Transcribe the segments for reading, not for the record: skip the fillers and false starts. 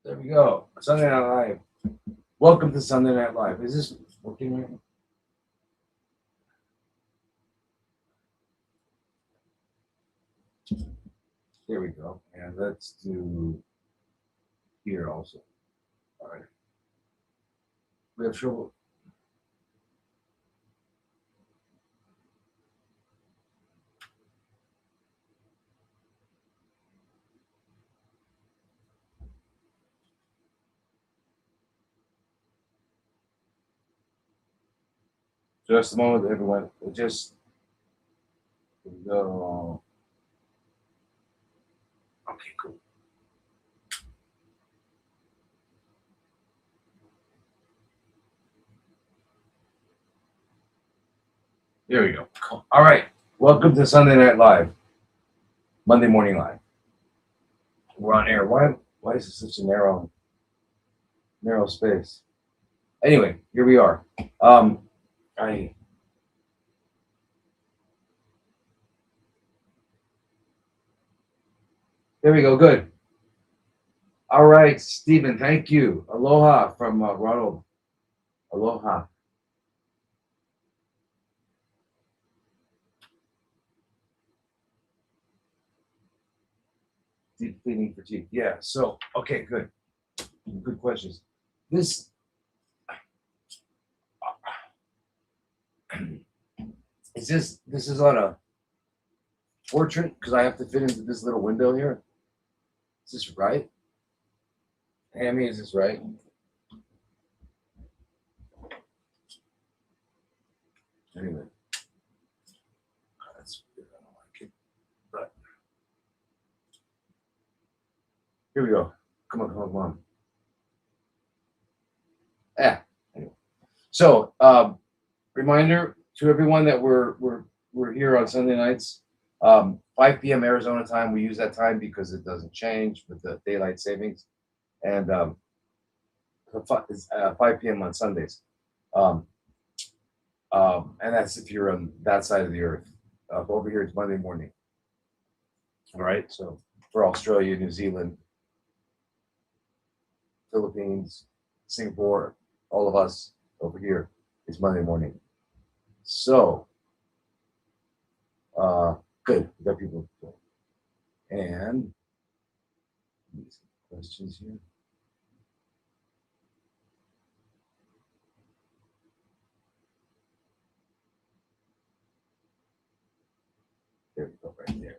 There we go. Sunday Night Live. Welcome to Sunday Night Live. Is this working right now? There we go. And let's do here also. All right. We have trouble. Just a moment, everyone. We'll just go. Okay, cool. There we go. Cool. All right. Welcome to Sunday Night Live. Monday Morning Live. We're on air. Why is this such a narrow space? Anyway, here we are. I There we go. Good. All right, Stephen. Thank you. Aloha from Ronald. Aloha. Deep cleaning for teeth. Yeah. So okay, good. Good questions. This This is on a portrait because I have to fit into this little window here. Is this right? Hammy, is this right? Anyway, that's weird. I don't like it. But here we go. Come on, come on, come on. Yeah. Anyway. So, reminder to everyone that we're here on Sunday nights, 5 p.m. Arizona time. We use that time because it doesn't change with the daylight savings, and it's 5 p.m. on Sundays. Um, and that's if you're on that side of the earth. Over here, it's Monday morning. All right. So for Australia, New Zealand, Philippines, Singapore, all of us over here, it's Monday morning. So, good. We got people. And questions here. There we go, right there.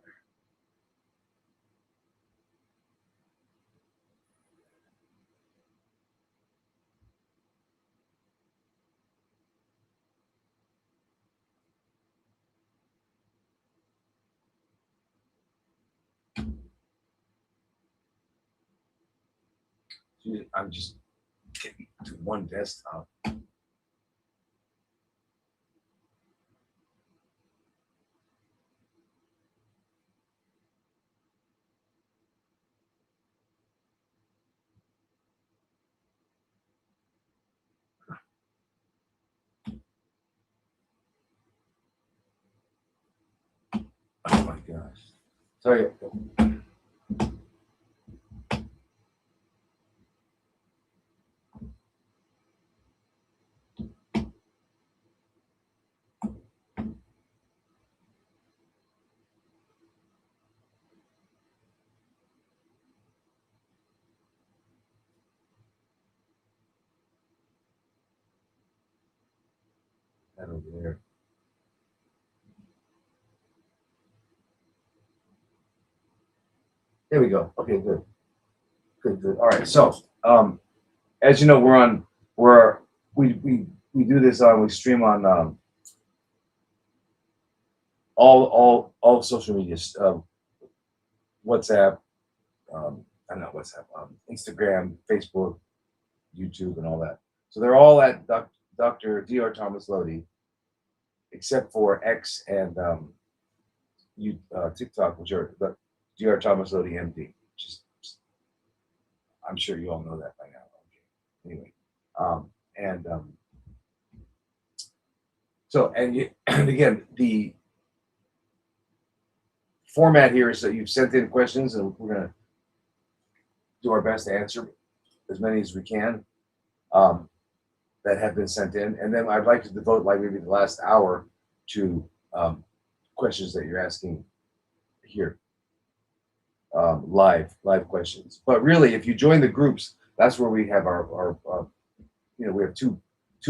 I'm just getting to one desktop. Oh my gosh. Sorry. That over there. There we go. Okay, good. Good, good. All right. So, as you know, we do this on, we stream on all social media, WhatsApp, I don't know WhatsApp, Instagram, Facebook, YouTube, and all that. So they're all at Dr. Dr. Thomas Lodi, except for X and TikTok, which are the Dr. Thomas Lodi MD. Just, I'm sure you all know that by now. Okay. Anyway, and so and again, the format here is that you've sent in questions, and we're gonna do our best to answer as many as we can that have been sent in, and then I'd like to devote like maybe the last hour to questions that you're asking here, live questions. But really, if you join the groups, that's where we have our we have two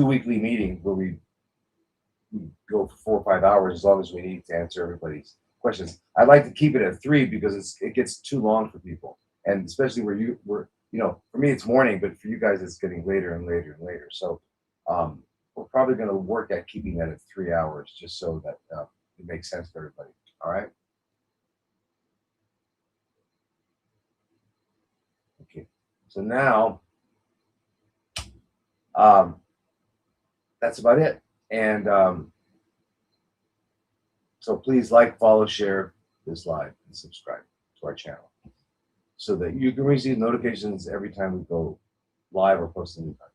weekly meetings where we go for 4 or 5 hours as long as we need to answer everybody's questions. I'd like to keep it at 3 because it gets too long for people, and especially where for me it's morning, but for you guys it's getting later and later and later. So we're probably going to work at keeping that at 3 hours just so that it makes sense for everybody. All right. Okay. So now that's about it. And so please like, follow, share this live, and subscribe to our channel so that you can receive notifications every time we go live or post a new content.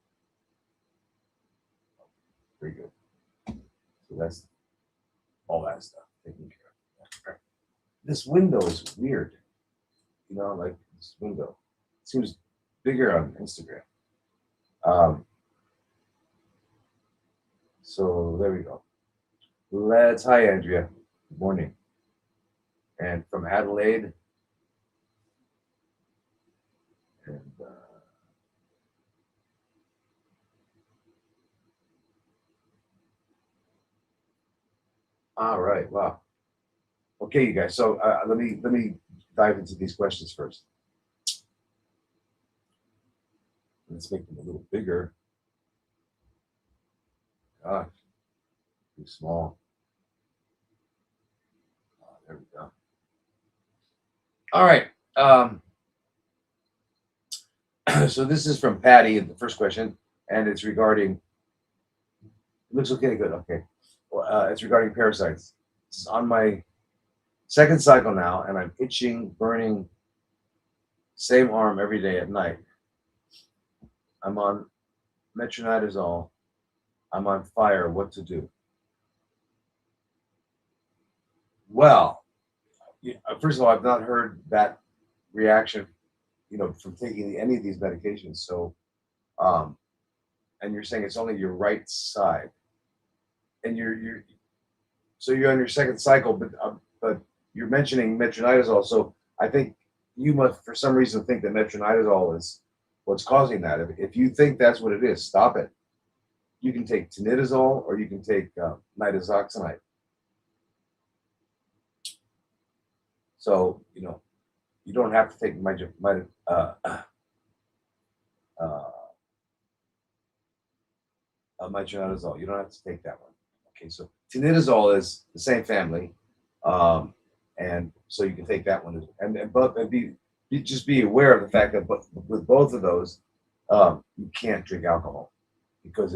Very good. So that's all that stuff taken care of. This window is weird. Like this window. It seems bigger on Instagram. So there we go. Hi, Andrea. Good morning. And from Adelaide. And All right. Wow. Okay, you guys. So let me dive into these questions first. Let's make them a little bigger. Gosh, too small. There we go. All right. So this is from Patty, the first question, and it's regarding. It looks okay. Good. Okay. Well, it's regarding parasites. This is on my second cycle now, and I'm itching, burning, same arm every day at night. I'm on metronidazole. I'm on fire. What to do? Well, first of all, I've not heard that reaction, from taking any of these medications. So, um, and you're saying it's only your right side, and so you're on your second cycle, but you're mentioning metronidazole. So I think you must, for some reason, think that metronidazole is what's causing that. If you think that's what it is, stop it. You can take tinidazole or you can take nitazoxanide. So you don't have to take uh, metronidazole. You don't have to take that one. Okay, so tinidazole is the same family, um, and so you can take that one. And just be aware of the fact that with both of those, you can't drink alcohol because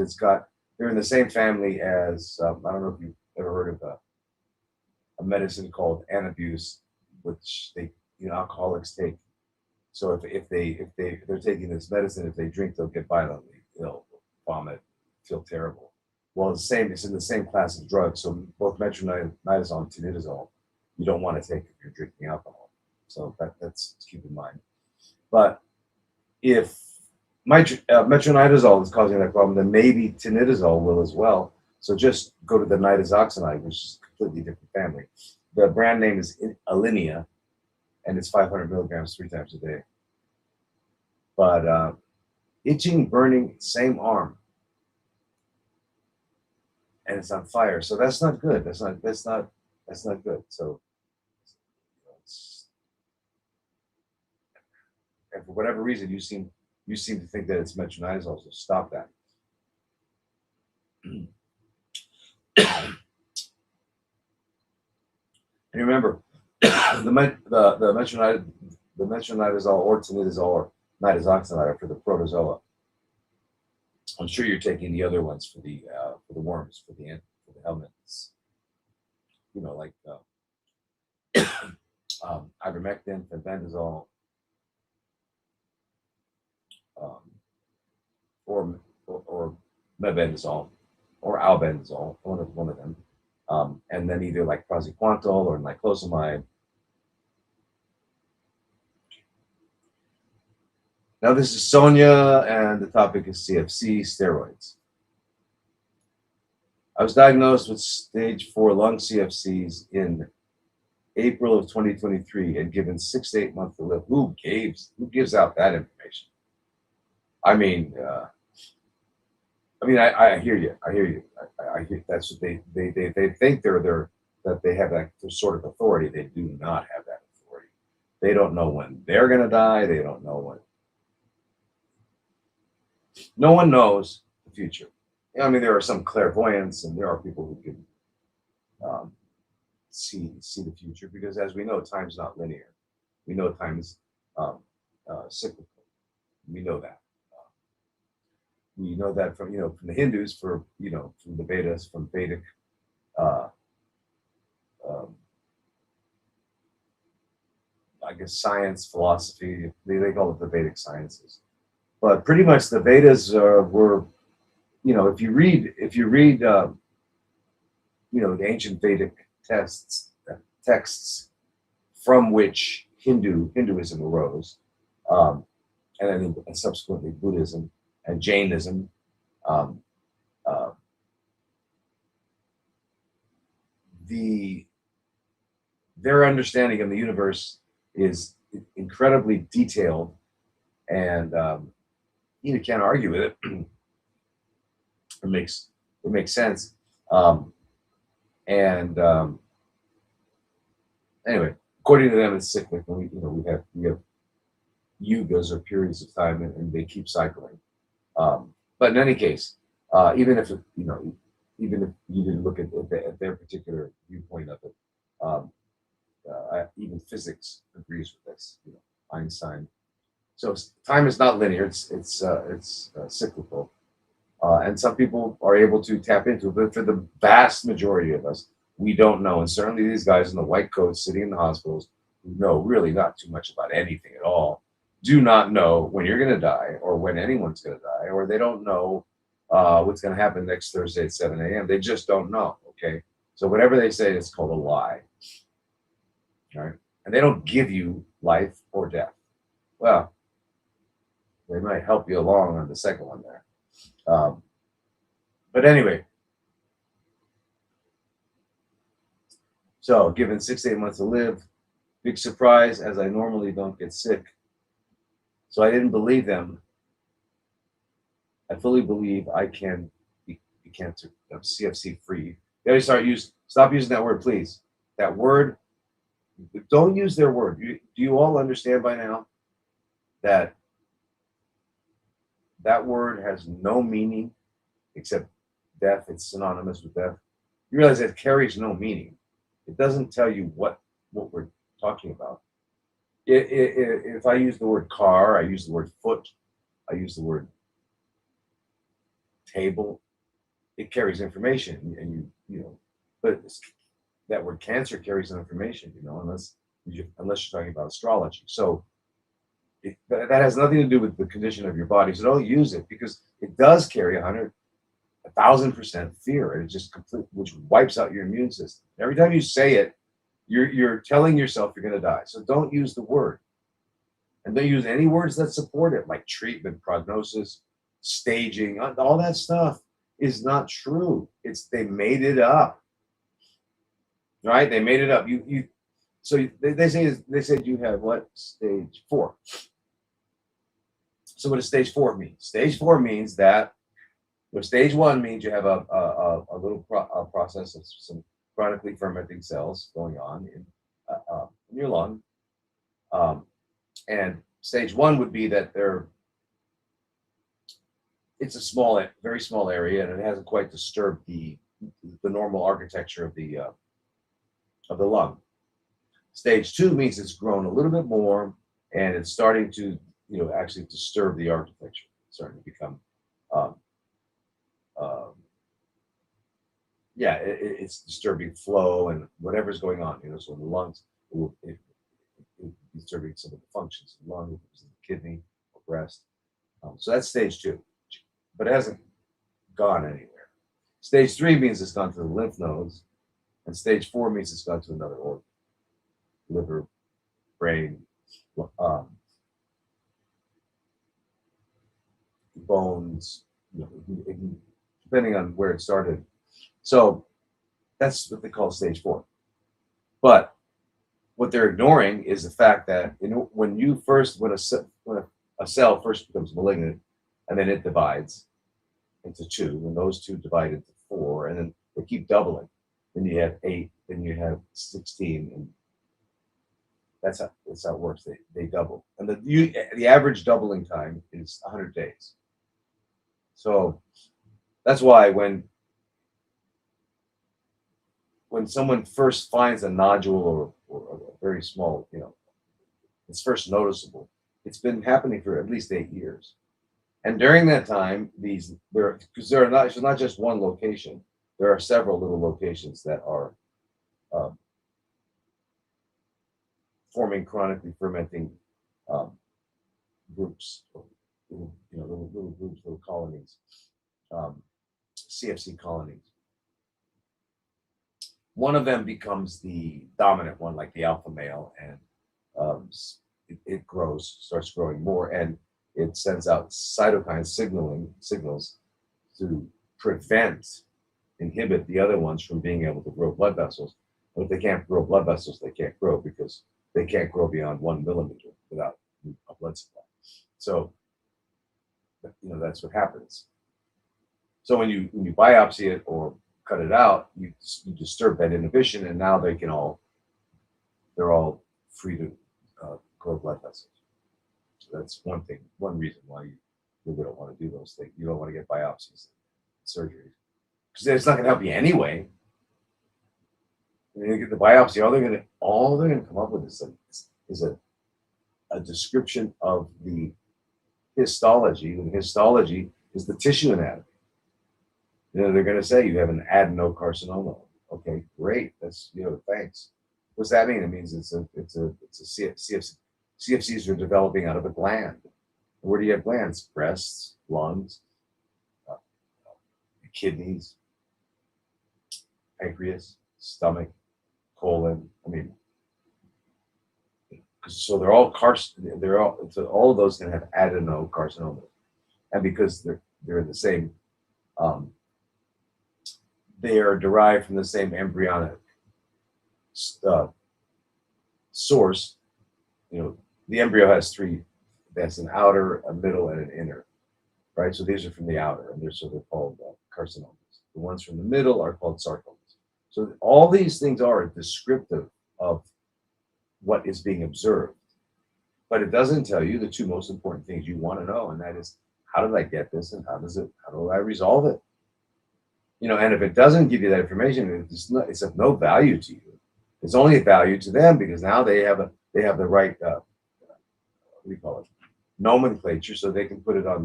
they're in the same family as I don't know if you've ever heard of a medicine called antabuse, which alcoholics take. So if they're taking this medicine, if they drink, they'll get violently ill, vomit, feel terrible. Well, it's in the same class of drugs. So both metronidazole and tinidazole, you don't want to take if you're drinking alcohol. So that's keep in mind. But if metronidazole is causing that problem, then maybe tinidazole will as well. So just go to the nitazoxanide, which is a completely different family. The brand name is Alinea, and it's 500 milligrams 3 times a day. But itching, burning, same arm, and it's on fire. So that's not good. That's not good. So, and for whatever reason, you seem to think that it's metronidazole. So stop that. And remember, the metronidazole or tinidazole or nitazoxanide are for the protozoa. I'm sure you're taking the other ones for the worms, for the helminths. Like ivermectin, fenbendazole, um, or mebendazole, or albendazole, one of them, and then either like praziquantel or niclosamide. Now this is Sonia, and the topic is CFC steroids. I was diagnosed with stage 4 lung CFCs in April of 2023 and given 6 to 8 months to live. Who gives out that information? I mean, I hear you. I hear you. I hear that's what they think that they have that sort of authority. They do not have that authority. They don't know when they're gonna die. They don't know when. No one knows the future. There are some clairvoyants, and there are people who can um, see the future because, as we know, time's not linear. We know time is um, cyclical. We know that. We know that from the Hindus, from the Vedas, from Vedic, uh, um, I guess, science, philosophy. They call it the Vedic sciences. But pretty much the Vedas were, if you read the ancient Vedic texts from which Hinduism arose, um, and then subsequently Buddhism and Jainism. Um, uh, their understanding of the universe is incredibly detailed, and you can't argue with it. It makes sense. And anyway, according to them, it's cyclic, and we have yugas or periods of time, and they keep cycling. But in any case, even if even if you didn't look at their particular viewpoint of it, um, even physics agrees with this. Einstein. So time is not linear; it's cyclical, and some people are able to tap into it. But for the vast majority of us, we don't know. And certainly these guys in the white coats sitting in the hospitals who know really not too much about anything at all do not know when you're going to die or when anyone's going to die, or they don't know what's going to happen next Thursday at 7 a.m. They just don't know. Okay. So whatever they say is called a lie. All right. And they don't give you life or death. Well, they might help you along on the second one there. But anyway, so given 6 to 8 months to live, big surprise, as I normally don't get sick. So I didn't believe them. I fully believe I can be cancer CFC free. You gotta stop using that word, please. That word, don't use their word. Do you all understand by now that that word has no meaning except death? It's synonymous with death. You realize it carries no meaning. It doesn't tell you what we're talking about. If I use the word car, I use the word foot, I use the word table, it carries information, and but that word cancer carries no information, unless you're talking about astrology. So that has nothing to do with the condition of your body. So don't use it, because it does carry 1,000% fear, and it just which wipes out your immune system. Every time you say it, you're telling yourself you're going to die. So don't use the word, and don't use any words that support it, like treatment, prognosis, staging. All that stuff is not true. They made it up, right? They made it up. So they said you have what? Stage 4. So what does stage 4 mean? Stage 4 means that stage 1 means you have a little process of some chronically fermenting cells going on in your lung. And stage 1 would be that it's a very small area, and it hasn't quite disturbed the normal architecture of the lung. Stage 2 means it's grown a little bit more, and it's starting to actually disturb the architecture. It's starting to become it's disturbing flow and whatever's going on. So in the lungs, it disturbing some of the functions of the lung, the kidney or breast. So that's stage 2, but it hasn't gone anywhere. Stage 3 means it's gone to the lymph nodes, and stage 4 means it's gone to another organ, liver, brain, bones, depending on where it started. So that's what they call stage 4. But what they're ignoring is the fact that when a cell first becomes malignant, and then it divides into 2, and those 2 divide into 4, and then they keep doubling. Then you have 8, then you have 16, and that's how it works. They double, and the average doubling time is 100 days. So that's why when someone first finds a nodule or a very small, it's first noticeable, it's been happening for at least 8 years. And during that time, it's not just one location. There are several little locations that are forming chronically fermenting groups, little groups, little colonies, CFC colonies. One of them becomes the dominant one, like the alpha male, and it starts growing more, and it sends out cytokine signals to inhibit the other ones from being able to grow blood vessels. But if they can't grow blood vessels, they can't grow, because they can't grow beyond 1 millimeter without a blood supply. So, that's what happens. So when you biopsy it or cut it out, you disturb that inhibition, and now they're all free to grow blood vessels. So that's one thing, one reason why you really don't want to do those things. You don't want to get biopsies, surgeries, because it's not going to help you anyway. When you get the biopsy, all they're gonna come up with is a description of the histology. And histology is the tissue anatomy. They're going to say you have an adenocarcinoma. Okay, great. That's thanks. What's that mean? It means it's a CFC. CFCs are developing out of a gland. Where do you have glands? Breasts, lungs, uh, kidneys, pancreas, stomach, colon. I mean, so they're all so all of those can have adenocarcinoma, and because they're the same. They are derived from the same embryonic source. The embryo has three. That's an outer, a middle, and an inner, right? So these are from the outer, and they're called carcinomas. The ones from the middle are called sarcomas. So all these things are descriptive of what is being observed, but it doesn't tell you the two most important things you want to know, and that is, how did I get this, and how do I resolve it? And if it doesn't give you that information, it's of no value to you. It's only of value to them because now they have the right what do you call it, nomenclature, so they can put it on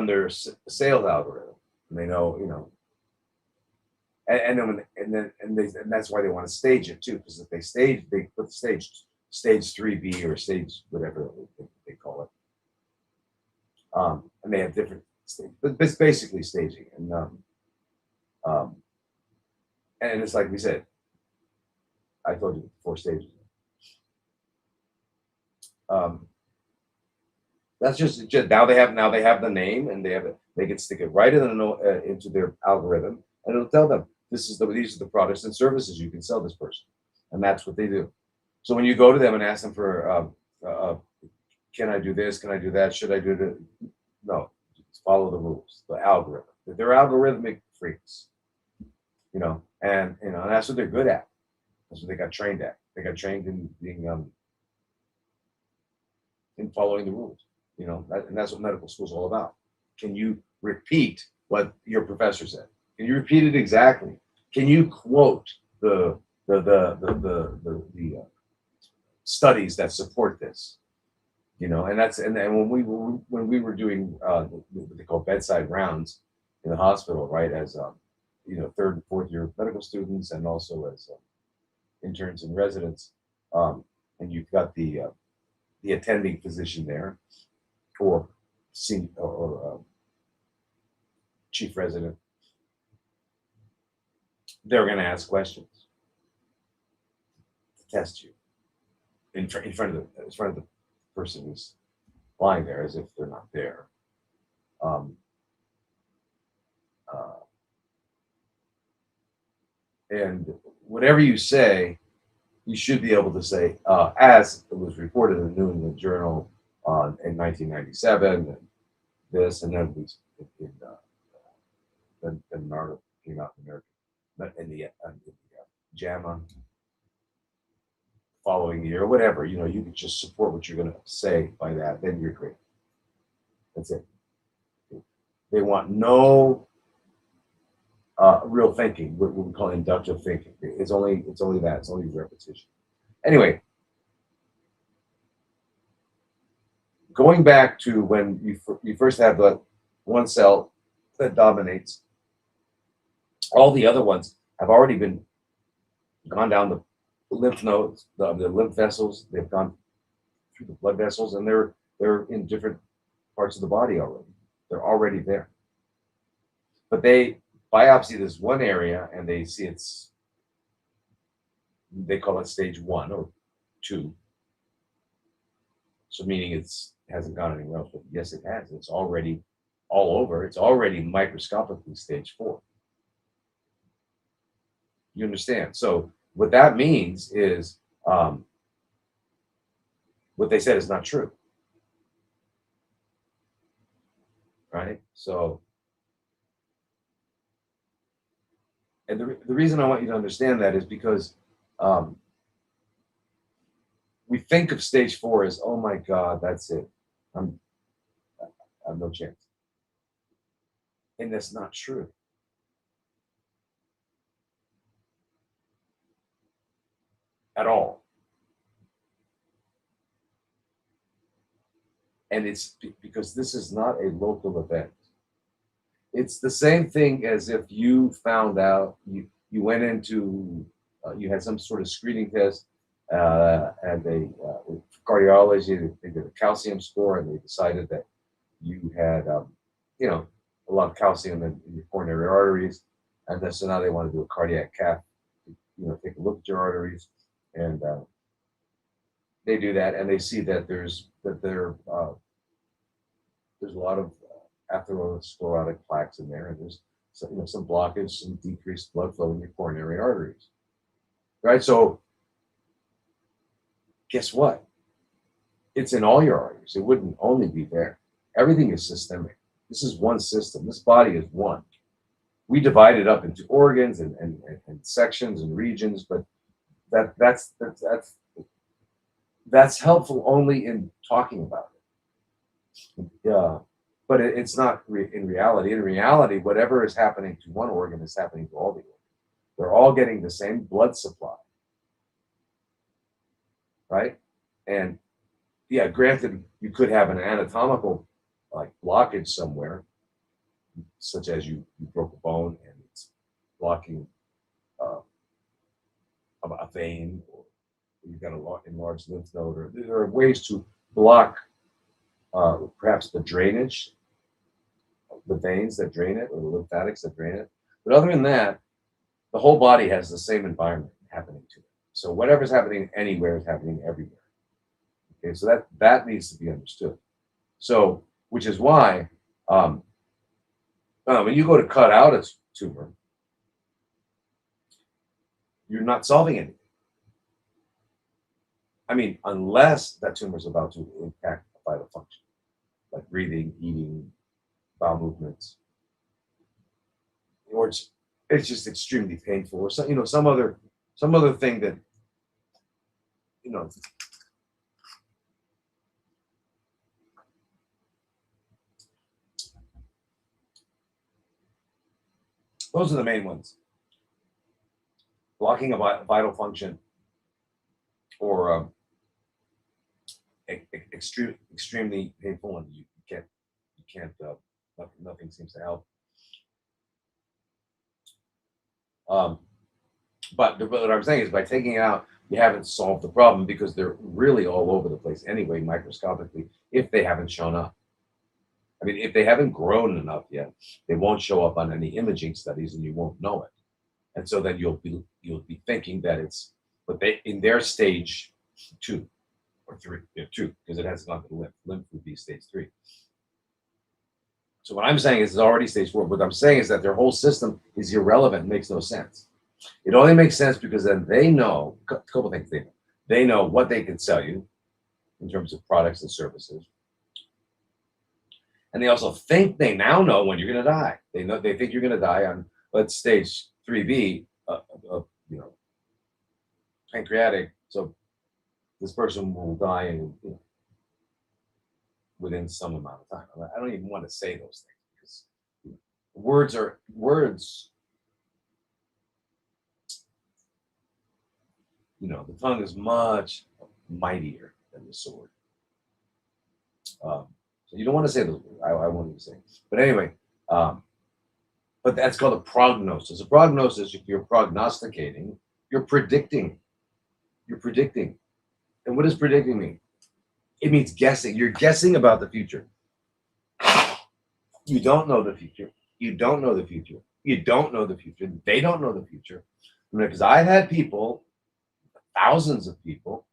their sales algorithm, and they know. And that's why they want to stage it too, because if they put the stage 3B or stage whatever they call it. And they have different stages, but it's basically staging. And it's like we said, I told you 4 stages. That's just now they have the name, and they can stick it right into their algorithm, and it'll tell them these are the products and services you can sell this person, and that's what they do. So when you go to them and ask them for can I do this? Can I do that? Should I do it? No, just follow the rules, the algorithm. They're algorithmic freaks, and that's what they're good at. That's what they got trained at. They got trained in being in following the rules, and that's what medical school is all about. Can you repeat what your professor said? Can you repeat it exactly? Can you quote the studies that support this? And when we were doing what they call bedside rounds in the hospital, right, as 3rd and 4th year medical students, and also as interns and residents, and you've got the attending physician there, or senior or chief resident. They're going to ask questions to test you in front of the person who's lying there, as if they're not there. And whatever you say, you should be able to say, as it was reported in the New England Journal in 1997, and this, and then an article came out in America, but in the JAMA following year, or whatever, you can just support what you're going to say by that, then you're great. That's it. They want no real thinking, what we call inductive thinking. It's only that. It's only repetition. Anyway, going back to when you first have the one cell that dominates, all the other ones have already gone down the lymph nodes, the lymph vessels. They've gone through the blood vessels, and they're in different parts of the body already. They're already there. But they biopsy this one area, and they see they call it stage 1 or 2. So meaning it hasn't gone anywhere else, but yes, it has. It's already all over. It's already microscopically stage 4. You understand? So what that means is what they said is not true. right? So, and the reason I want you to understand that is because um, we think of stage 4 as, oh my God, that's it. I'm, I have no chance. And that's not true at all. And it's because this is not a local event. It's the same thing as if you found out you went into you had some sort of screening test and they with cardiology they did a calcium score and they decided that you had you know a lot of calcium in your coronary arteries and then so now they want to do a cardiac cath, take a look at your arteries and they do that and they see that there's a lot of atherosclerotic plaques in there, and there's some blockage, some decreased blood flow in your coronary arteries. Right. So guess what? It's in all your arteries. It wouldn't only be there. Everything is systemic. This is one system. This body is one. We divide it up into organs and sections and regions, but that's helpful only in talking about it. Yeah. But it's not in reality. In reality, whatever is happening to one organ is happening to all the organs. They're all getting the same blood supply, right? And yeah, granted, you could have an anatomical like blockage somewhere, such as you broke a bone and it's blocking uh, a vein, or you've got a enlarged lymph node, or there are ways to block perhaps the drainage, the veins that drain it, or the lymphatics that drain it. But other than that, the whole body has the same environment happening to it. So whatever's happening anywhere is happening everywhere. Okay, so that needs to be understood. So, which is why um, when you go to cut out a tumor, you're not solving anything. I mean, unless that tumor is about to impact a vital function, like breathing, eating, bowel movements, or it's just extremely painful, or some other thing that you know. Those are the main ones: blocking a vital function, or extremely painful, and you can't. Nothing seems to help. Um, but what I'm saying is, by taking it out, you haven't solved the problem because they're really all over the place anyway, microscopically, if they haven't shown up. I mean, if they haven't grown enough yet, they won't show up on any imaging studies, and you won't know it. And so then you'll be thinking that it's, but they in their stage 2 or 3, yeah, 2, because it hasn't gone to the lymph. Lymph would be stage 3. So what I'm saying is it's already stage 4. What I'm saying is that their whole system is irrelevant, makes no sense. It only makes sense because then they know a couple of things. They know what they can sell you in terms of products and services, and they also think they now know when you're going to die. They think you're going to die on, let's stage 3B, pancreatic. So this person will die within some amount of time. I don't even want to say those things because words are words. The tongue is much mightier than the sword. So you don't want to say those words. I won't even say. But anyway, but that's called a prognosis. A prognosis, if you're prognosticating, you're predicting. You're predicting. And what does predicting mean? It means guessing. You're guessing about the future. You don't know the future. You don't know the future. You don't know the future. They don't know the future. Because I've had people, thousands of people,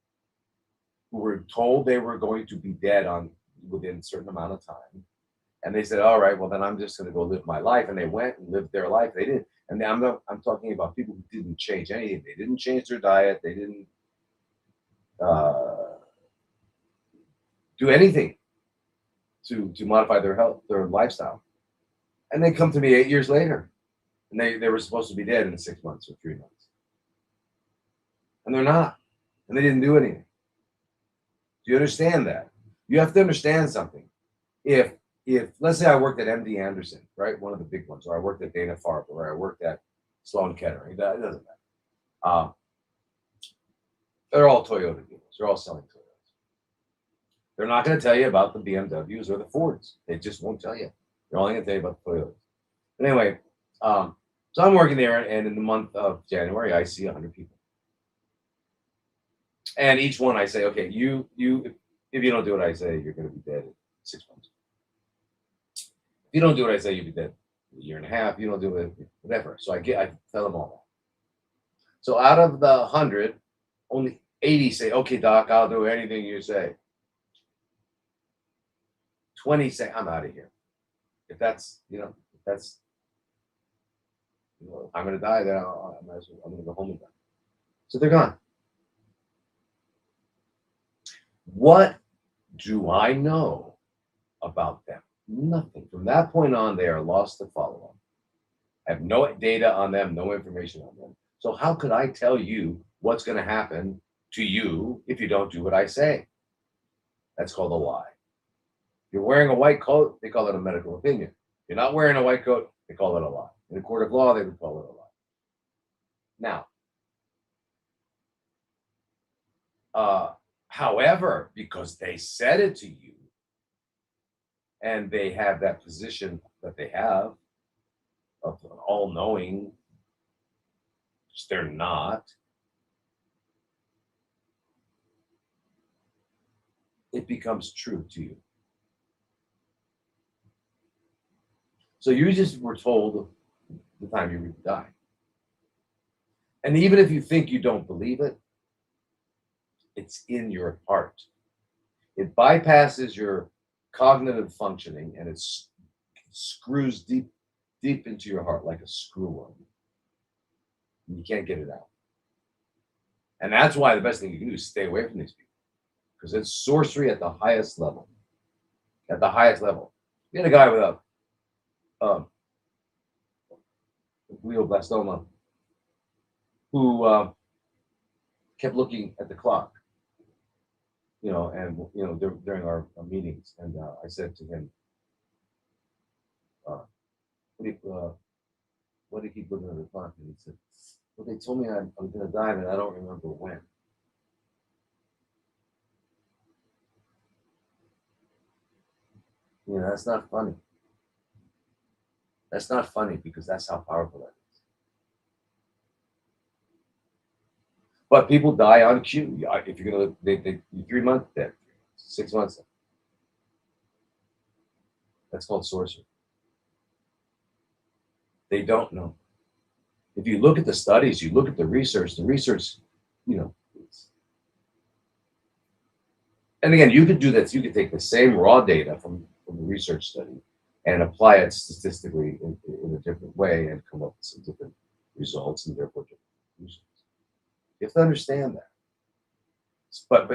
who were told they were going to be dead within a certain amount of time. And they said, all right, well, then I'm just going to go live my life. And they went and lived their life. They didn't. And I'm talking about people who didn't change anything. They didn't change their diet. They didn't uh, do anything. to modify their health, their lifestyle, and they come to me 8 years later, and they were supposed to be dead in 6 months or 3 months, and they're not, and they didn't do anything. Do you understand that? You have to understand something. If let's say I worked at MD Anderson, right, one of the big ones, or I worked at Dana Farber, or I worked at Sloan Kettering, it doesn't matter. They're all Toyota dealers. They're all selling Toyotas. They're not going to tell you about the BMWs or the Fords. They just won't tell you. They're only going to tell you about the Toyotas. But anyway, so I'm working there, and in the month of January, I see 100 people. And each one I say, okay, you, if you don't do what I say, you're going to be dead in 6 months. If you don't do what I say, you'll be dead in a year and a half. You don't do it, whatever. So I tell them all that. So out of the 100, only 80 say, okay, doc, I'll do anything you say. 20 say, I'm out of here. If that's, if I'm going to die, then I'm going to go home and die. So they're gone. What do I know about them? Nothing. From that point on, they are lost to follow-up. I have no data on them, no information on them. So how could I tell you what's going to happen to you if you don't do what I say? That's called a lie. You're wearing a white coat, they call it a medical opinion. You're not wearing a white coat, they call it a lie. In a court of law, they would call it a lie. Now, however, because they said it to you, and they have that position that they have of all-knowing, which they're not, it becomes true to you. So you just were told the time you would die. And even if you think you don't believe it, it's in your heart. It bypasses your cognitive functioning, and it screws deep into your heart like a screw worm. You can't get it out. And that's why the best thing you can do is stay away from these people, because it's sorcery at the highest level. At the highest level. You had a guy with a glioblastoma who kept looking at the clock, during our meetings, and I said to him, "What do you keep looking at the clock?" And he said, "Well, they told me I'm going to die, but I don't remember when." That's not funny. That's not funny, because that's how powerful that is. But people die on cue. If you're going to, they 3 months dead, 6 months dead. That's called sorcery. They don't know. If you look at the studies, you look at the research, and again, you could do that. You could take the same raw data from the research study and apply it statistically in a different way and come up with some different results and therefore different conclusions. You have to understand that. But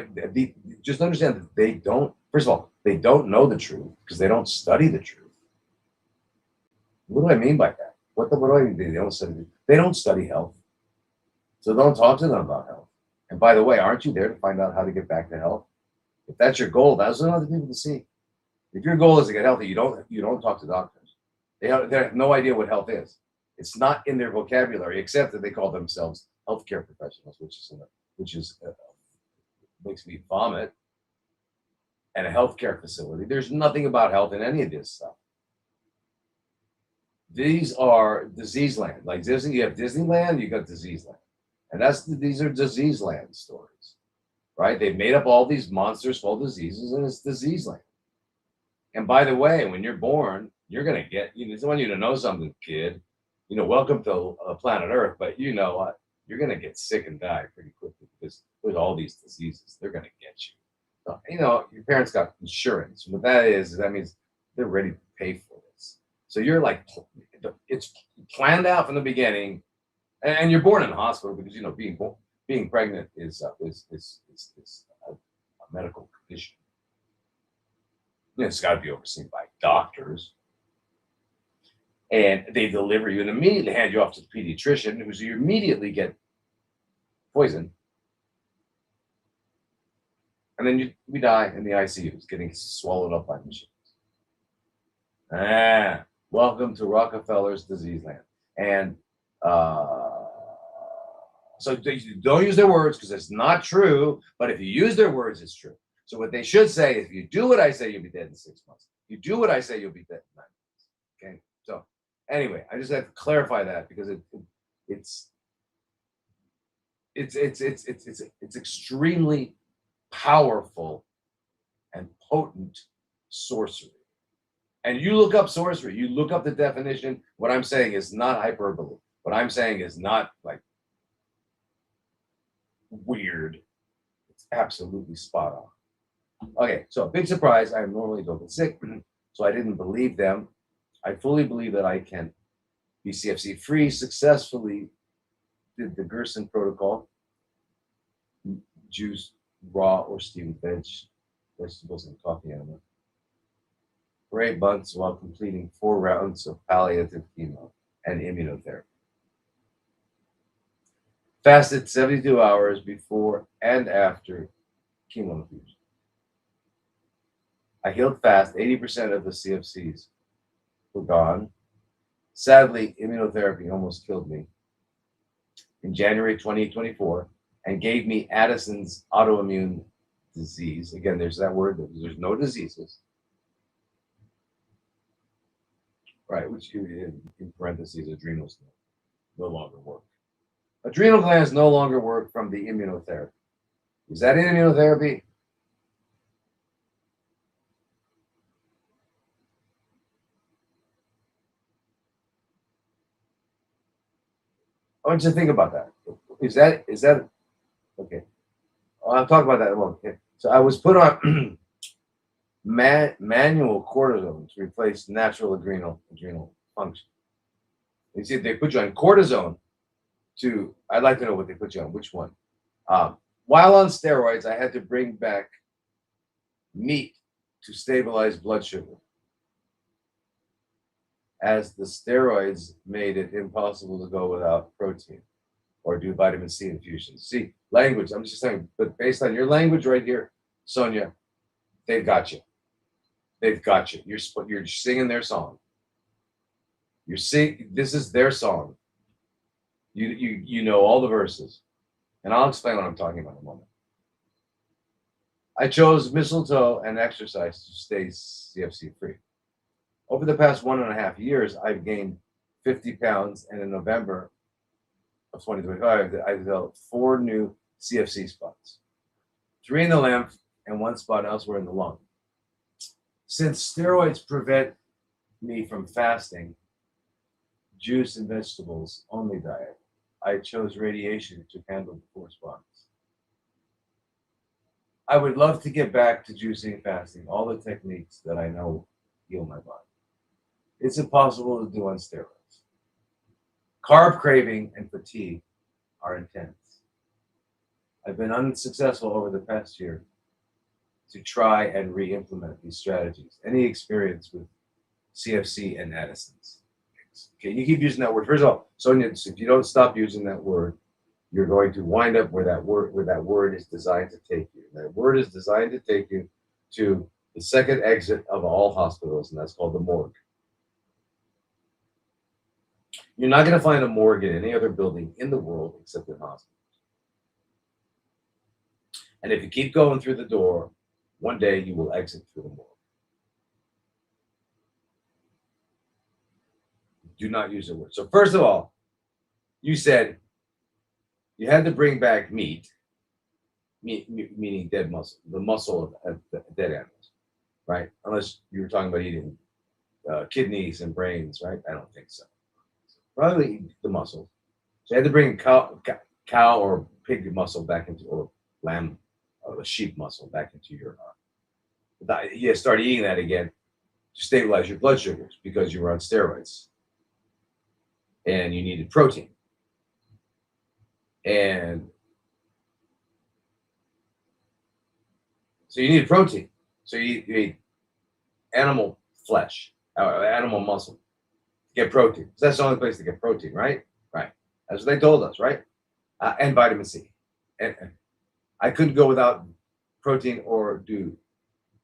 just understand that they don't, first of all, they don't know the truth because they don't study the truth. What do I mean by that? What do I mean? They don't study health. So don't talk to them about health. And by the way, aren't you there to find out how to get back to health? If that's your goal, those are other people to see. If your goal is to get healthy, you don't talk to doctors. They have no idea what health is. It's not in their vocabulary, except that they call themselves healthcare professionals, which makes me vomit. And a healthcare facility. There's nothing about health in any of this stuff. These are disease land. Like Disney, you have Disneyland, you got disease land. And these are disease land stories, right? They've made up all these monsters called diseases, and it's disease land. And by the way, when you're born, you're going to get, I want you to know something, kid. Welcome to planet Earth, but you know what? You're going to get sick and die pretty quickly because with all these diseases, they're going to get you. So, your parents got insurance. What that means they're ready to pay for this. So you're like, it's planned out from the beginning, and you're born in a hospital because being pregnant is a medical condition. It's got to be overseen by doctors. And they deliver you and immediately hand you off to the pediatrician, who you immediately get poisoned. And then we die in the ICUs, getting swallowed up by machines. Welcome to Rockefeller's disease land. And so don't use their words because it's not true. But if you use their words, it's true. So what they should say is, if you do what I say, you'll be dead in 6 months. If you do what I say, you'll be dead in 9 months. Okay. So anyway, I just have to clarify that because it's extremely powerful and potent sorcery. And you look up sorcery, you look up the definition. What I'm saying is not hyperbole. What I'm saying is not like weird. It's absolutely spot on. Okay, so big surprise. I normally don't get sick, so I didn't believe them. I fully believe that I can be CFC free, successfully did the Gerson protocol, juice, raw or steamed vegetables, and coffee enema for 8 months while completing 4 rounds of palliative chemo and immunotherapy. Fasted 72 hours before and after chemo infusion. I healed fast. 80% of the CFCs were gone. Sadly, immunotherapy almost killed me in January 2024 and gave me Addison's autoimmune disease. Again, there's that word. There's no diseases. Right, which in parentheses, adrenals no longer work. Adrenal glands no longer work from the immunotherapy. Is that immunotherapy? I want you to think about that. Is that okay? I'll talk about that in a moment. Okay. So I was put on manual cortisone to replace natural adrenal function. You see, they put you on cortisone to. I'd like to know what they put you on. Which one? While on steroids, I had to bring back meat to stabilize blood sugar, as the steroids made it impossible to go without protein or do vitamin C infusions. See, language, I'm just saying, but based on your language right here, Sonia, they've got you. They've got you. You're singing their song. This is their song. You know all the verses. And I'll explain what I'm talking about in a moment. I chose mistletoe and exercise to stay CFC free. Over the past 1.5 years, I've gained 50 pounds, and in November of 2025, I developed 4 new CFC spots, 3 in the lymph and 1 spot elsewhere in the lung. Since steroids prevent me from fasting, juice and vegetables only diet, I chose radiation to handle the 4 spots. I would love to get back to juicing and fasting, all the techniques that I know heal my body. It's impossible to do on steroids. Carb craving and fatigue are intense. I've been unsuccessful over the past year to try and re-implement these strategies. Any experience with CFC and Addison's? Okay, you keep using that word. First of all, Sonia, if you don't stop using that word, you're going to wind up where that word is designed to take you. That word is designed to take you to the second exit of all hospitals, and that's called the morgue. You're not going to find a morgue in any other building in the world except in hospitals. And if you keep going through the door, one day you will exit through the morgue. Do not use the word. So first of all, you said you had to bring back meat, meaning dead muscle, the muscle of dead animals, right? Unless you were talking about eating kidneys and brains, right? I don't think so. Probably the muscle. So you had to bring cow or pig muscle back into, or lamb or sheep muscle back into your. You start eating that again to stabilize your blood sugars because you were on steroids, and you needed protein. And so you need protein. So you ate animal flesh, animal muscle, to get protein. So that's the only place to get protein, right? Right. That's what they told us, right? And vitamin C. And I couldn't go without protein or do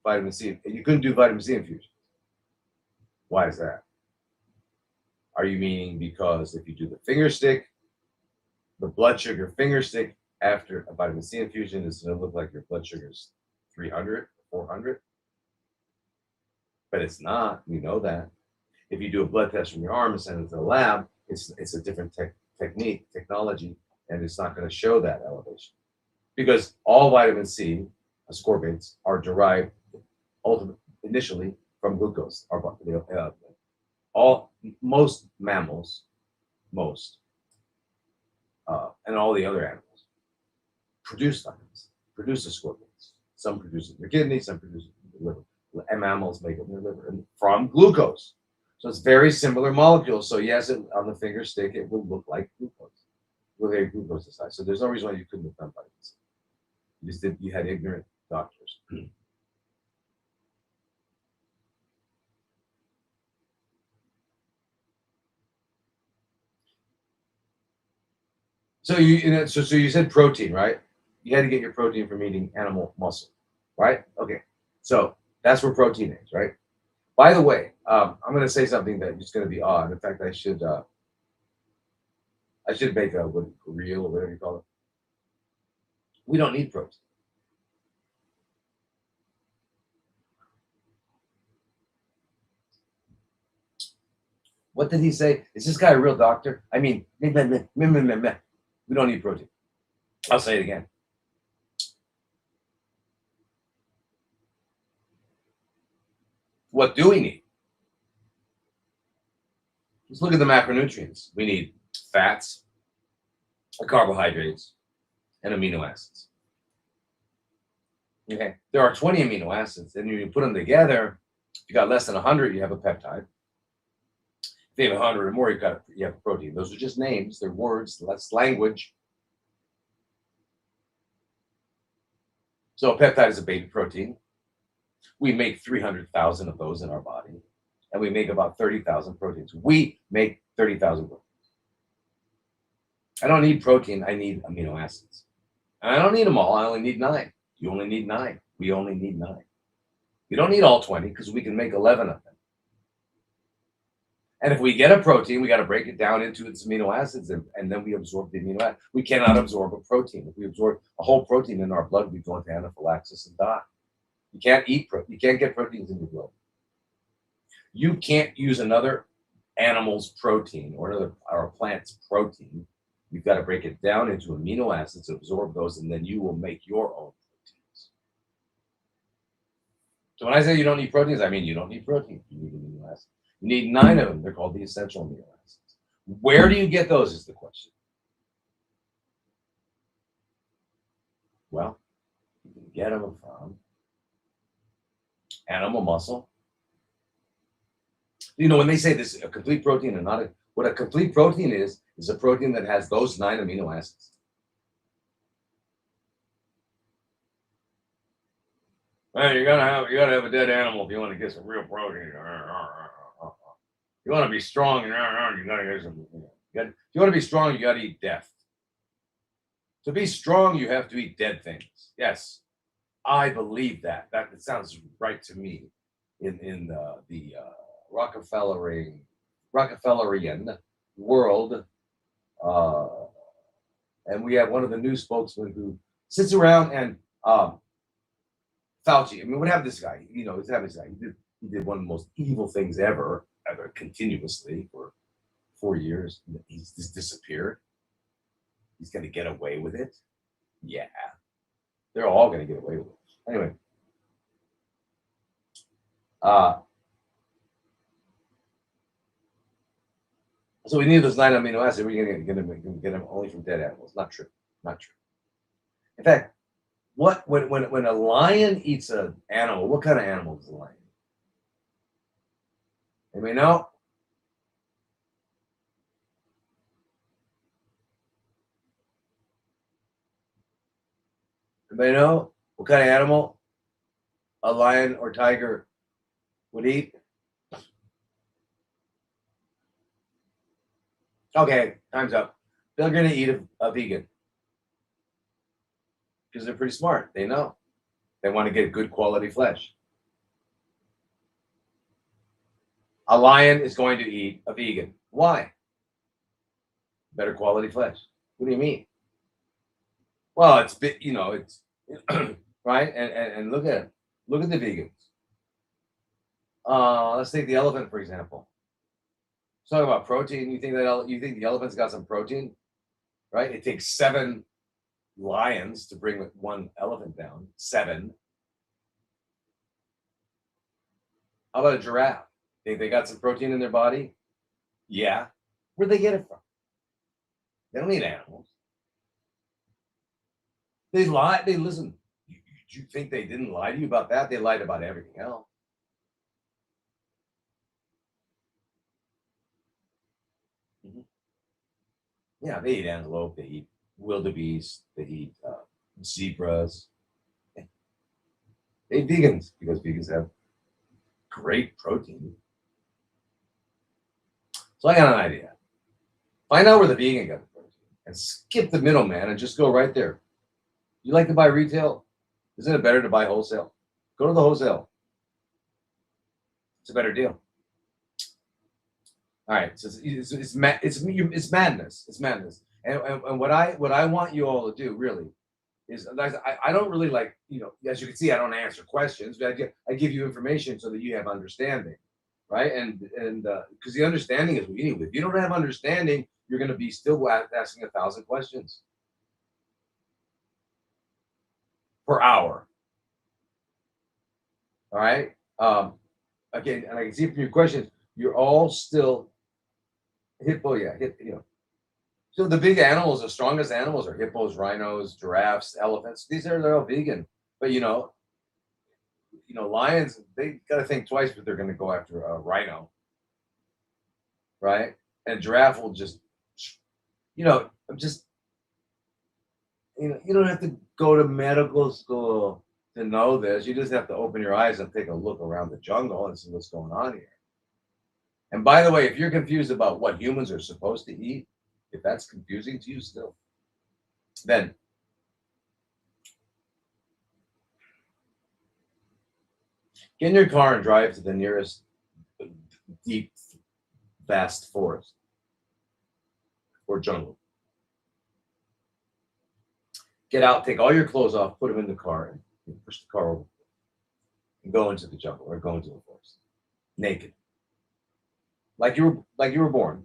vitamin C. You couldn't do vitamin C infusion. Why is that? Are you meaning because if you do the finger stick, the blood sugar finger stick after a vitamin C infusion is going to look like your blood sugar is 300, 400? But it's not. We know that. If you do a blood test from your arm and send it to the lab, it's a different technology, and it's not going to show that elevation because all vitamin C ascorbates are derived initially from glucose. Most mammals, and all the other animals produce vitamins, produce ascorbates. Some produce it in their kidneys, some produce it in their liver. And mammals make it in their liver and from glucose. So it's very similar molecules. So yes, on the finger stick, it will look like glucose. With a glucose aside. So there's no reason why you couldn't have done vitamins. You had ignorant doctors. So you said protein, right? You had to get your protein from eating animal muscle, right? Okay. So that's where protein is, right? By the way, I'm going to say something that is going to be odd. In fact, I should make a reel or whatever you call it. We don't need protein. What did he say? Is this guy a real doctor? I mean, we don't need protein. I'll say it again. What do we need? Let's look at the macronutrients. We need fats, carbohydrates, and amino acids. Okay, there are 20 amino acids, and you put them together. If you got less than 100, you have a peptide. If you have 100 or more, you have a protein. Those are just names; they're words. That's language. So a peptide is a baby protein. We make 300,000 of those in our body, and we make about 30,000 proteins. We make 30,000 proteins. I don't need protein. I need amino acids. And I don't need them all. I only need 9. You only need 9. We only need 9. We don't need all 20 because we can make 11 of them. And if we get a protein, we got to break it down into its amino acids, and then we absorb the amino acids. We cannot absorb a protein. If we absorb a whole protein in our blood, we go into anaphylaxis and die. You can't eat protein. You can't get proteins in your blood. You can't use another animal's protein or a plant's protein. You've got to break it down into amino acids, absorb those, and then you will make your own proteins. So when I say you don't need proteins, I mean you don't need protein. You need amino acids. You need 9 of them. They're called the essential amino acids. Where do you get those is the question. Well, you can get them from animal muscle. You know, when they say this is a complete protein and not what a complete protein is a protein that has those 9 amino acids. Man, you gotta have a dead animal if you want to get some real protein. You want to be strong, you gotta get some. If you want to be strong, you gotta eat death. To be strong, you have to eat dead things. Yes, I believe that. That sounds right to me. In the Rockefellerian world, and we have one of the news spokesmen who sits around and Fauci. I mean, what happened to this guy? You know, this guy. He did one of the most evil things ever continuously for 4 years. He's just disappeared. He's going to get away with it. Yeah, they're all going to get away with it. Anyway, so we need those 9 amino acids. We're going to get them only from dead animals. Not true. Not true. In fact, when a lion eats an animal, what kind of animal is a lion? Anybody know? Anybody know what kind of animal a lion or tiger would eat. Okay, time's up. They're going to eat a vegan because they're pretty smart. They know. They want to get good quality flesh. A lion is going to eat a vegan. Why? Better quality flesh. What do you mean? Well, it's it's right. And look at it. Look at the vegans. Let's take the elephant for example. Let's talk about protein. You think the elephant's got some protein, right? It takes 7 lions to bring one elephant down. 7. How about a giraffe? Think they got some protein in their body? Yeah. Where'd they get it from? They don't eat animals. They lie. They listen. You think they didn't lie to you about that? They lied about everything else. Mhm. Yeah, they eat antelope. They eat wildebeest. They eat zebras. They eat vegans because vegans have great protein. So I got an idea. Find out where the vegan got the protein and skip the middleman and just go right there. You like to buy retail? Isn't it better to buy wholesale? Go to the wholesale. It's a better deal. All right, so it's madness. It's madness. And what I want you all to do really is I don't really like as you can see I don't answer questions, but I give you information so that you have understanding, right? And because the understanding is what you need. If you don't have understanding, you're going to be still asking 1,000 questions per hour. All right. Again, and I can see from your questions, you're all still hippo. Yeah, So the big animals, the strongest animals are hippos, rhinos, giraffes, elephants. They're all vegan. But lions, they got to think twice if they're going to go after a rhino, right? And giraffe will just, just, you don't have to go to medical school to know this. You just have to open your eyes and take a look around the jungle and see what's going on here. And by the way, if you're confused about what humans are supposed to eat, if that's confusing to you still, then get in your car and drive to the nearest deep, vast forest or jungle. Get out, take all your clothes off, put them in the car, and push the car over and go into the jungle or go into the forest naked, like you were born,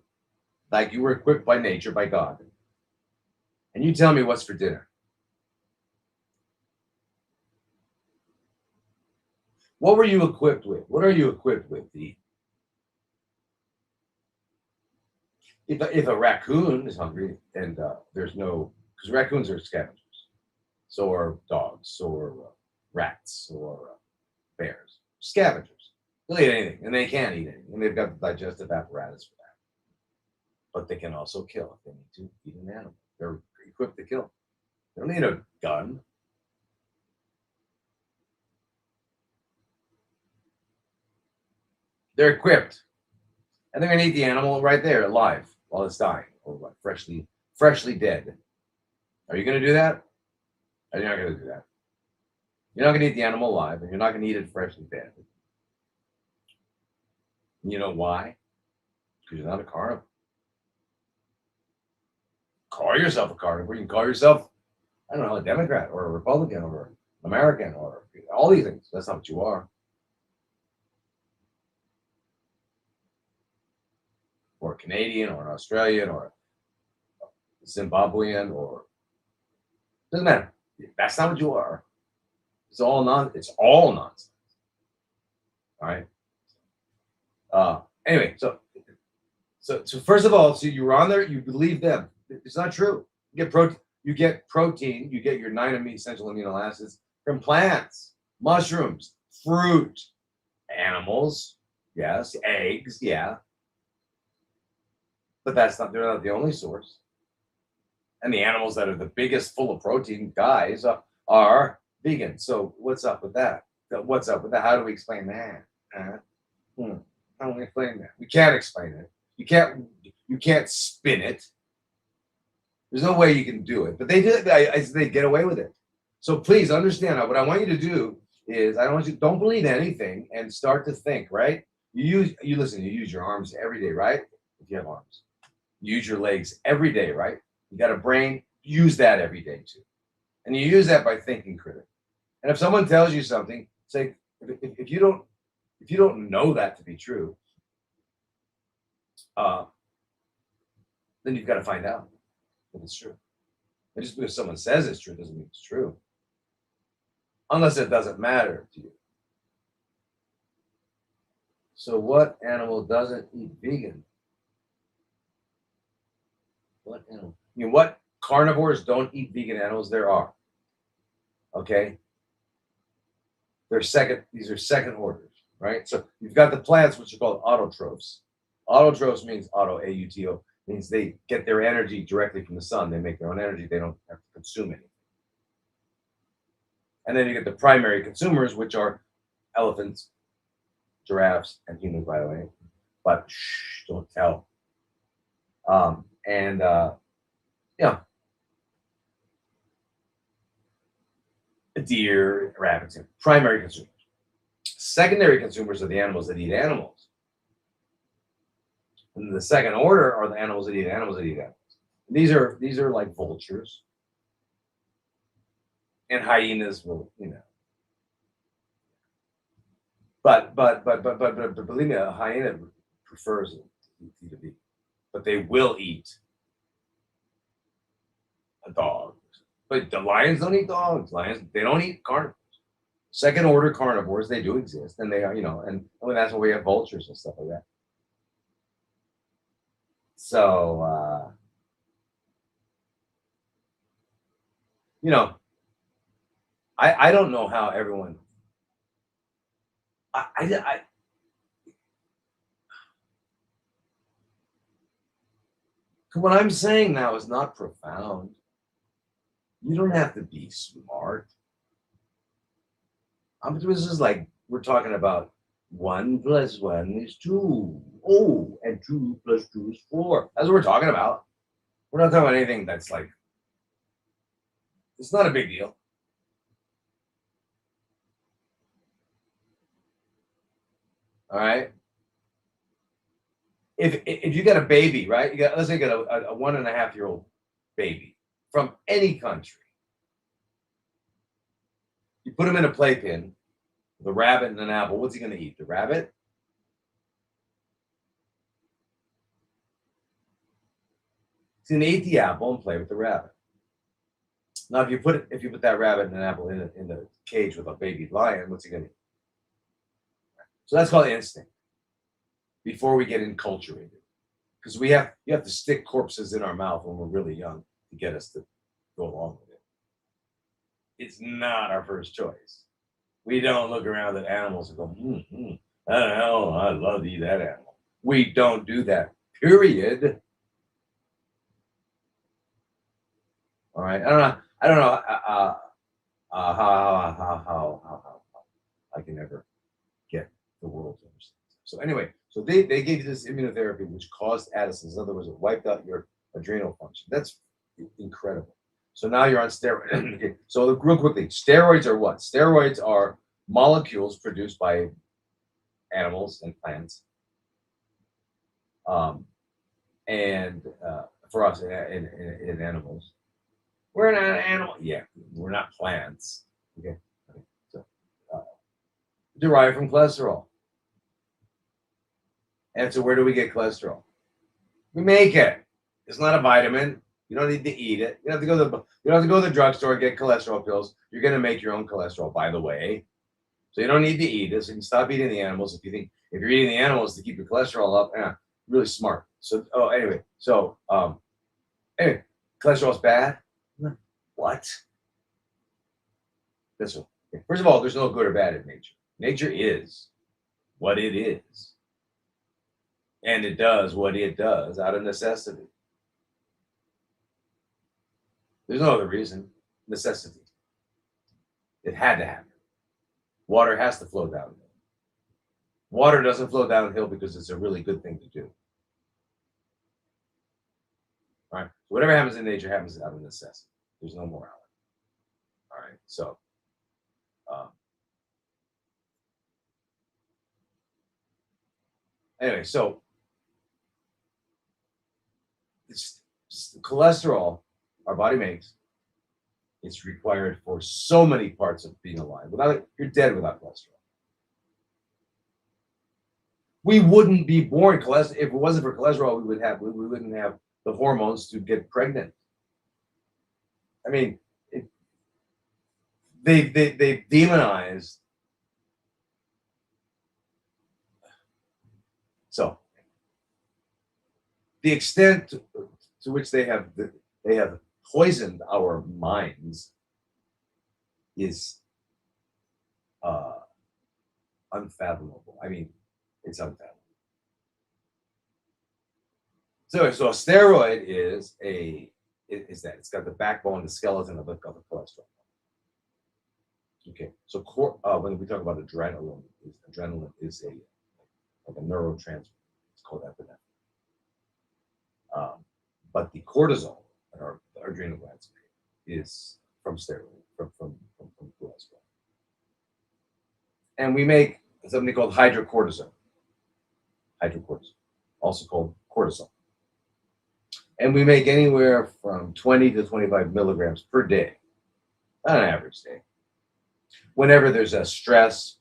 like you were equipped by nature, by God. And you tell me what's for dinner. What were you equipped with? What are you equipped with to eat? If a raccoon is hungry and there's no, because raccoons are scavengers, so are dogs, so are rats, or bears, scavengers. They'll eat anything, and they can eat anything, and they've got the digestive apparatus for that. But they can also kill if they need to eat an animal. They're equipped to kill. They don't need a gun. They're equipped, and they're gonna eat the animal right there, alive, while it's dying, or what, freshly dead. Are you gonna do that? Or you're not gonna do that. You're not gonna eat the animal alive, and you're not gonna eat it freshly dead. And you know why? Because you're not a carnivore. Call yourself a carnivore. You can call yourself, I don't know, a Democrat or a Republican or an American or all these things. That's not what you are. Or a Canadian or an Australian or a Zimbabwean or doesn't matter. That's not what you are. It's all nonsense. All right. Anyway, so first of all, so you were on there, you believe them. It's not true. You get protein, you get your 9 essential amino acids from plants, mushrooms, fruit, animals, yes, eggs, yeah. But they're not the only source. And the animals that are the biggest full of protein guys are vegan. So what's up with that? How do we explain that? don't explain that. We can't explain it. You can't spin it. There's no way you can do it. But they did. They get away with it. So please understand. What I want you to do is don't believe anything and start to think. Right? You use your arms every day, right? If you have arms, you use your legs every day, right? You got a brain. Use that every day too, and you use that by thinking critically. And if someone tells you something, say if you don't know that to be true, then you've got to find out if it's true. And just because someone says it's true doesn't mean it's true, unless it doesn't matter to you. So what animal doesn't eat vegan? What animal? What carnivores don't eat vegan animals? There are. Okay. These are second orders, right? So you've got the plants, which are called autotrophs. Autotrophs means AUTO, means they get their energy directly from the sun. They make their own energy. They don't have to consume anything. And then you get the primary consumers, which are elephants, giraffes, and humans, by the way. But shh, don't tell. Deer, rabbits, primary consumers. Secondary consumers are the animals that eat animals. And the second order are the animals that eat animals that eat animals. These are like vultures. And hyenas will, But believe me, a hyena prefers to eat a vegan. But they will eat a dog. But the lions don't eat dogs. They don't eat carnivores. Second order carnivores, they do exist, and they are, and that's why we have vultures and stuff like that. So, I don't know how everyone. What I'm saying now is not profound. You don't have to be smart. This is like we're talking about 1 + 1 is 2. Oh, and 2 + 2 is 4. That's what we're talking about. We're not talking about anything that's like, it's not a big deal. All right. If you got a baby, right? Let's say you got a 1.5-year-old baby from any country. You put him in a playpen with a rabbit and an apple. What's he going to eat? The rabbit? He's going to eat the apple and play with the rabbit. Now, if you put that rabbit and an apple in the cage with a baby lion, what's he going to eat? So that's called instinct. Before we get enculturated, because you have to stick corpses in our mouth when we're really young to get us to go along with it. It's not our first choice. We don't look around at animals and go, I don't know, I'd love to eat that animal. We don't do that. Period. All right. I don't know how I can ever get the world to understand. So anyway, so they gave you this immunotherapy, which caused Addison's. In other words, it wiped out your adrenal function. That's incredible. So now you're on steroids. Okay. So real quickly, steroids are what? Steroids are molecules produced by animals and plants. And for us in animals, we're not an animal. Yeah, we're not plants. Okay. So derived from cholesterol. And so where do we get cholesterol? We make it. It's not a vitamin. You don't need to eat it. You don't have to go to the drugstore and get cholesterol pills. You're going to make your own cholesterol, by the way. So you don't need to eat it. So you can stop eating the animals. If you're eating the animals to keep your cholesterol up, really smart. So anyway, cholesterol's bad. What? First of all, there's no good or bad in nature. Nature is what it is. And it does what it does out of necessity. There's no other reason. Necessity. It had to happen. Water has to flow down there. Water doesn't flow downhill because it's a really good thing to do. All right. So whatever happens in nature happens out of necessity. There's no morality. All right. So uh, anyway, so it's cholesterol our body makes. It's required for so many parts of being alive. Without it, you're dead without cholesterol. We wouldn't be born cholesterol if it wasn't for cholesterol. We wouldn't have the hormones to get pregnant. I mean, they demonized. So the extent to which they have poisoned our minds is uh, unfathomable. I mean, it's unfathomable. So a steroid is that it's got the backbone, the skeleton of the cholesterol. Okay, so when we talk about adrenaline is like a neurotransmitter. It's called epinephrine. But the cortisol that our adrenal glands make is from steroid, from cholesterol. And we make something called hydrocortisone, also called cortisol. And we make anywhere from 20 to 25 milligrams per day, on an average day. Whenever there's a stress,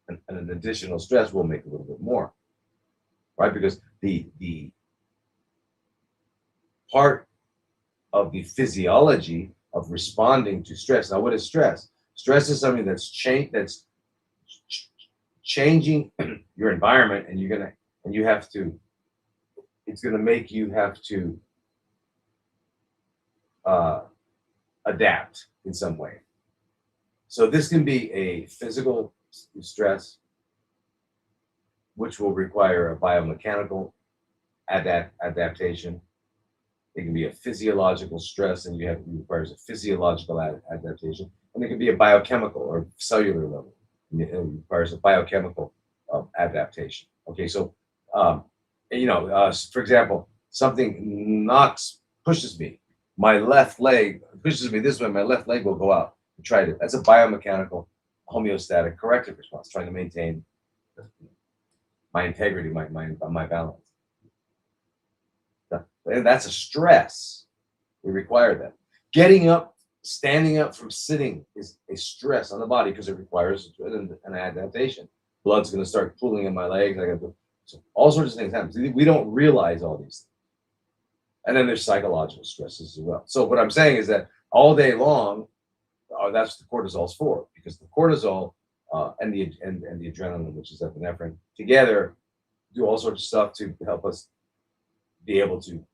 and an additional stress, we'll make a little bit more, right? Because the part of the physiology of responding to stress. Now, what is stress? Stress is something that's changing your environment, and it's gonna make you have to adapt in some way. So this can be a physical stress, which will require a biomechanical adaptation. It can be a physiological stress, and it requires a physiological adaptation, and it can be a biochemical or cellular level. It requires a biochemical adaptation. Okay, so for example, something pushes me, my left leg pushes me this way, my left leg will go out. Try to. That's a biomechanical homeostatic corrective response, trying to maintain my integrity, my balance. And that's a stress. We require that. Getting up, standing up from sitting is a stress on the body because it requires an adaptation. Blood's going to start pooling in my legs. So all sorts of things happen. We don't realize all these things. And then there's psychological stresses as well. So what I'm saying is that all day long, that's what the cortisol's for, because the cortisol and the adrenaline, which is epinephrine, together do all sorts of stuff to help us be able to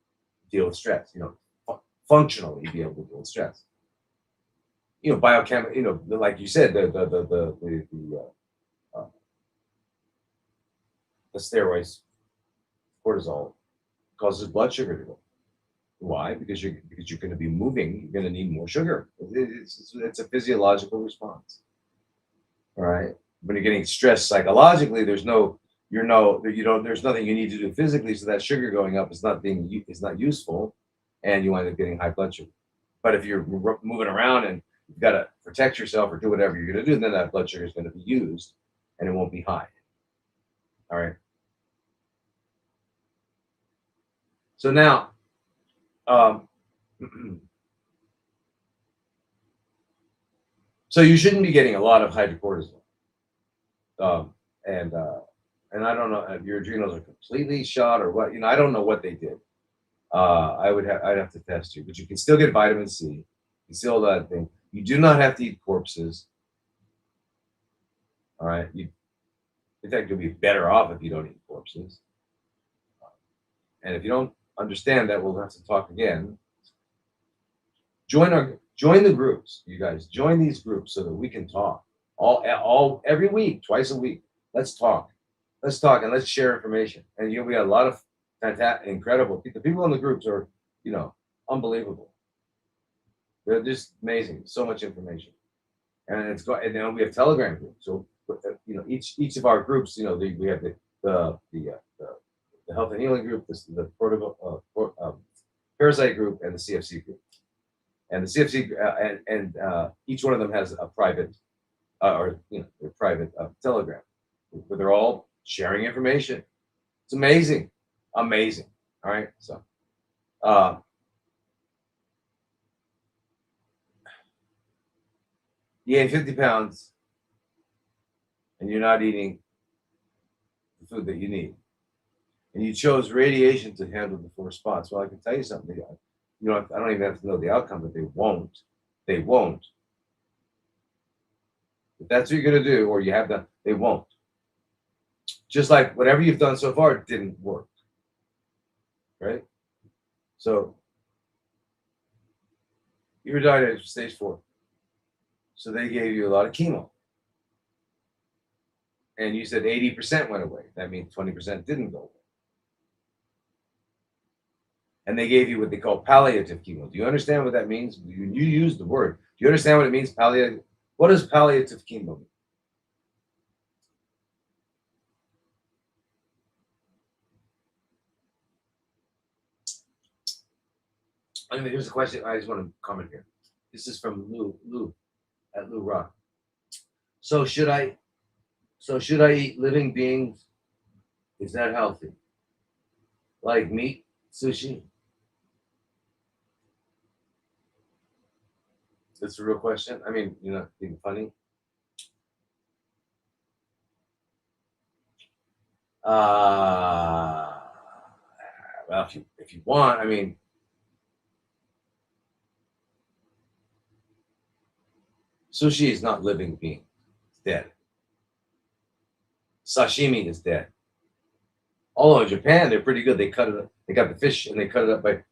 deal with stress. Functionally be able to deal with stress. Biochemically, like you said, the steroids, cortisol, causes blood sugar to go. Why? Because you're going to be moving. You're going to need more sugar. It's a physiological response. All right. When you're getting stressed psychologically, there's nothing you need to do physically, so that sugar going up is not useful, and you wind up getting high blood sugar. But if you're moving around and you've got to protect yourself or do whatever you're going to do, then that blood sugar is going to be used, and it won't be high. All right. So now, so you shouldn't be getting a lot of hydrocortisone, and I don't know if your adrenals are completely shot or what. I don't know what they did. I'd have to test you, but you can still get vitamin C. You can still that thing. You do not have to eat corpses. All right. In fact, you'll be better off if you don't eat corpses. And if you don't understand that, we'll have to talk again. Join the groups, you guys. Join these groups so that we can talk every week, twice a week. Let's talk, and let's share information. And we got a lot of fantastic, incredible people. The people in the groups are, unbelievable. They're just amazing. So much information, and and then we have Telegram groups. So each of our groups, we have the health and healing group, the protocol, parasite group, and the CFC group. And the CFC and each one of them has a private or their private Telegram, where they're all sharing information. It's amazing, amazing. All right, so uh, you gain 50 pounds, and you're not eating the food that you need, and you chose radiation to handle the full response. Well, I can tell you something. I don't even have to know the outcome, but they won't. They won't. If that's what you're gonna do, or you have done, they won't. Just like whatever you've done so far didn't work, right? So you were diagnosed with stage 4. So they gave you a lot of chemo. And you said 80% went away. That means 20% didn't go away. And they gave you what they call palliative chemo. Do you understand what that means? You use the word. Do you understand what it means, palliative? What does palliative chemo mean? I mean, here's a question. I just want to comment here. This is from Lou at Lou Rock. So should I eat living beings? Is that healthy? Like meat, sushi? That's a real question. I mean, you're not being funny. Well, if you want, I mean, sushi is not living being. It's dead. Sashimi is dead. Although in Japan, they're pretty good. They cut it up. They got the fish and they cut it up right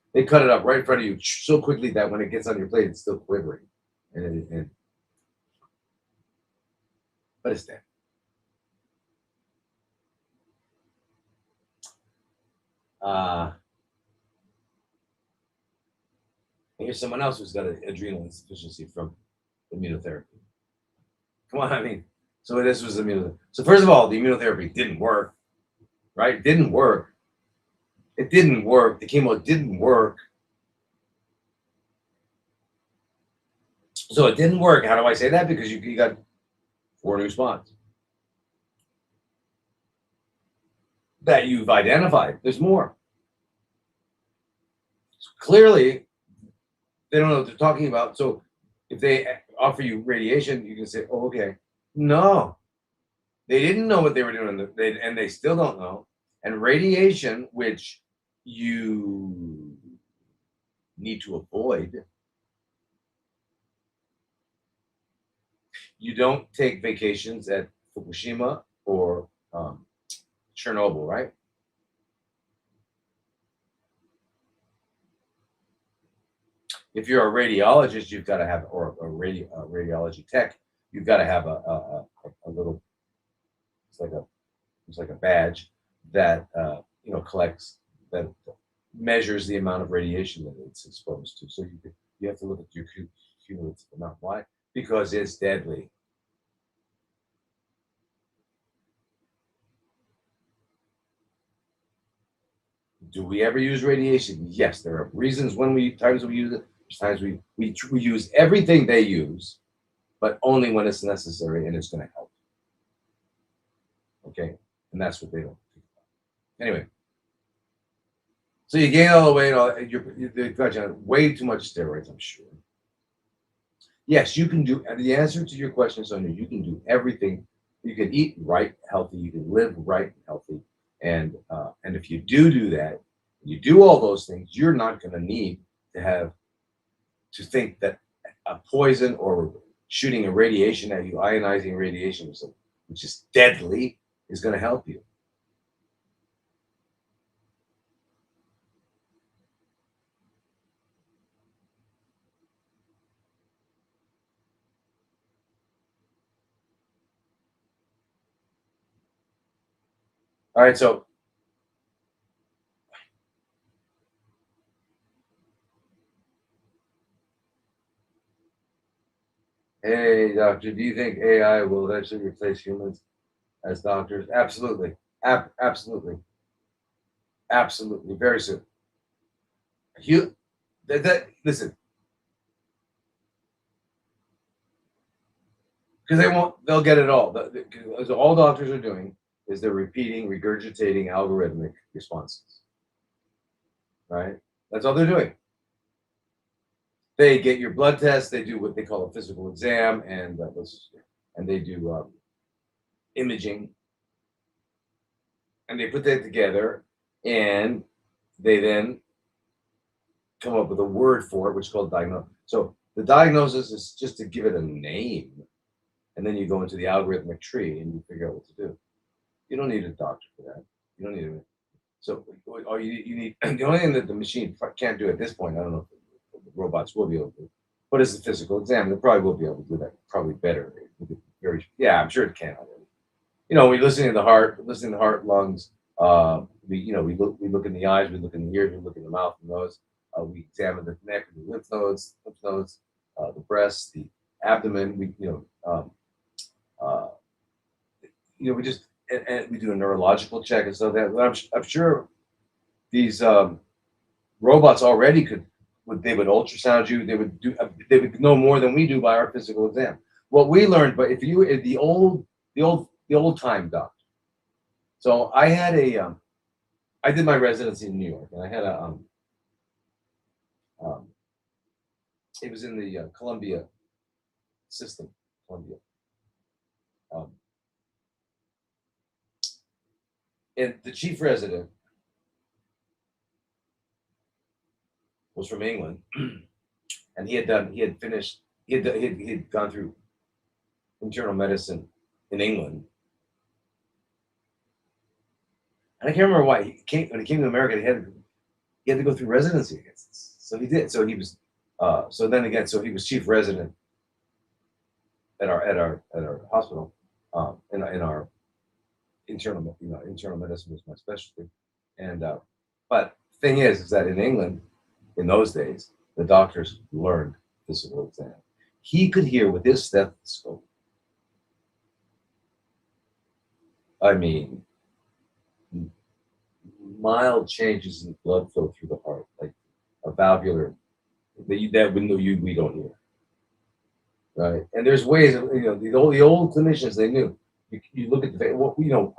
in front of you so quickly that when it gets on your plate, it's still quivering. But it's dead. Here's someone else who's got an adrenal insufficiency from immunotherapy. Come on, I mean, so this was immunotherapy. So first of all, the immunotherapy didn't work, right? It didn't work. It didn't work. The chemo didn't work. So it didn't work. How do I say that? Because you got 4 new spots that you've identified. There's more. So clearly, they don't know what they're talking about. So if they offer you radiation, you can say, "Oh, okay." No, they didn't know what they were doing, and they still don't know. And radiation, which you need to avoid, you don't take vacations at Fukushima or Chernobyl, right? If you're a radiologist, you've got to have, or a radiology tech, you've got to have a little, it's like a badge that collects, that measures the amount of radiation that it's exposed to. So you have to look at your cumulative amount. Why? Because it's deadly. Do we ever use radiation? Yes, there are reasons times we use it. There's times we use everything they use, but only when it's necessary and it's going to help. Okay, and that's what they don't think about. Anyway, so you gain all the weight, they've got you on way too much steroids, I'm sure. Yes, you can do. The answer to your question, Sonia, you can do everything. You can eat right, healthy. You can live right, healthy, and if you do that, you do all those things. You're not going to need to think that a poison or shooting a radiation at you, ionizing radiation, which is deadly, is going to help you. All right, so Hey, doctor, do you think AI will eventually replace humans as doctors? Absolutely. Absolutely. Absolutely. Very soon. You, listen, because they'll get it all. All doctors are doing is they're repeating, regurgitating algorithmic responses, right? That's all they're doing. They get your blood test, they do what they call a physical exam, and they do imaging, and they put that together, and they then come up with a word for it, which is called diagnosis. So the diagnosis is just to give it a name, and then you go into the algorithmic tree and you figure out what to do. You don't need a doctor for that. You don't need a so all you need the only thing that the machine can't do at this point, I don't know if the robots will be able to, but it's the physical exam. They probably will be able to do that probably better. Very, yeah, I'm sure it can already. We listen to the heart, lungs. We look in the eyes, we look in the ears, we look in the mouth and nose. We examine the neck, the lymph nodes, the breast, the abdomen. Uh, we just and we do a neurological check and stuff. That I'm sure these robots already they would ultrasound you. They would know more than we do by our physical exam. What we learned, but if the old time doctor. So I did my residency in New York, and I had um, it was in the Columbia system, Columbia, um, and the chief resident was from England, and he had gone through internal medicine in England, and I can't remember why when he came to America, he had to go through residency against this. So he did. So he was so he was chief resident at our hospital, in our internal medicine was my specialty, and but thing is that in England in those days the doctors learned physical exam. He could hear with his stethoscope. I mean, mild changes in blood flow through the heart, like a valvular that we don't hear, right? And there's ways of the old clinicians they knew. You look at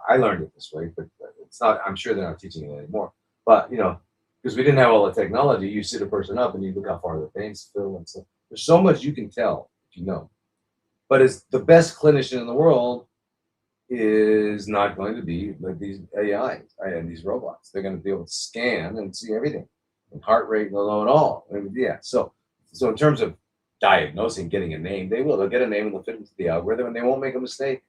I learned it this way, but it's not. I'm sure they're not teaching it anymore. But because we didn't have all the technology, you sit a person up and you look how far the veins fill, and so there's so much you can tell if you know. But as the best clinician in the world is not going to be like these AIs and these robots. They're going to be able to scan and see everything, and heart rate, and they'll know it all. I mean, yeah. So in terms of diagnosing, getting a name, they'll get a name and they'll fit into the algorithm, and they won't make a mistake.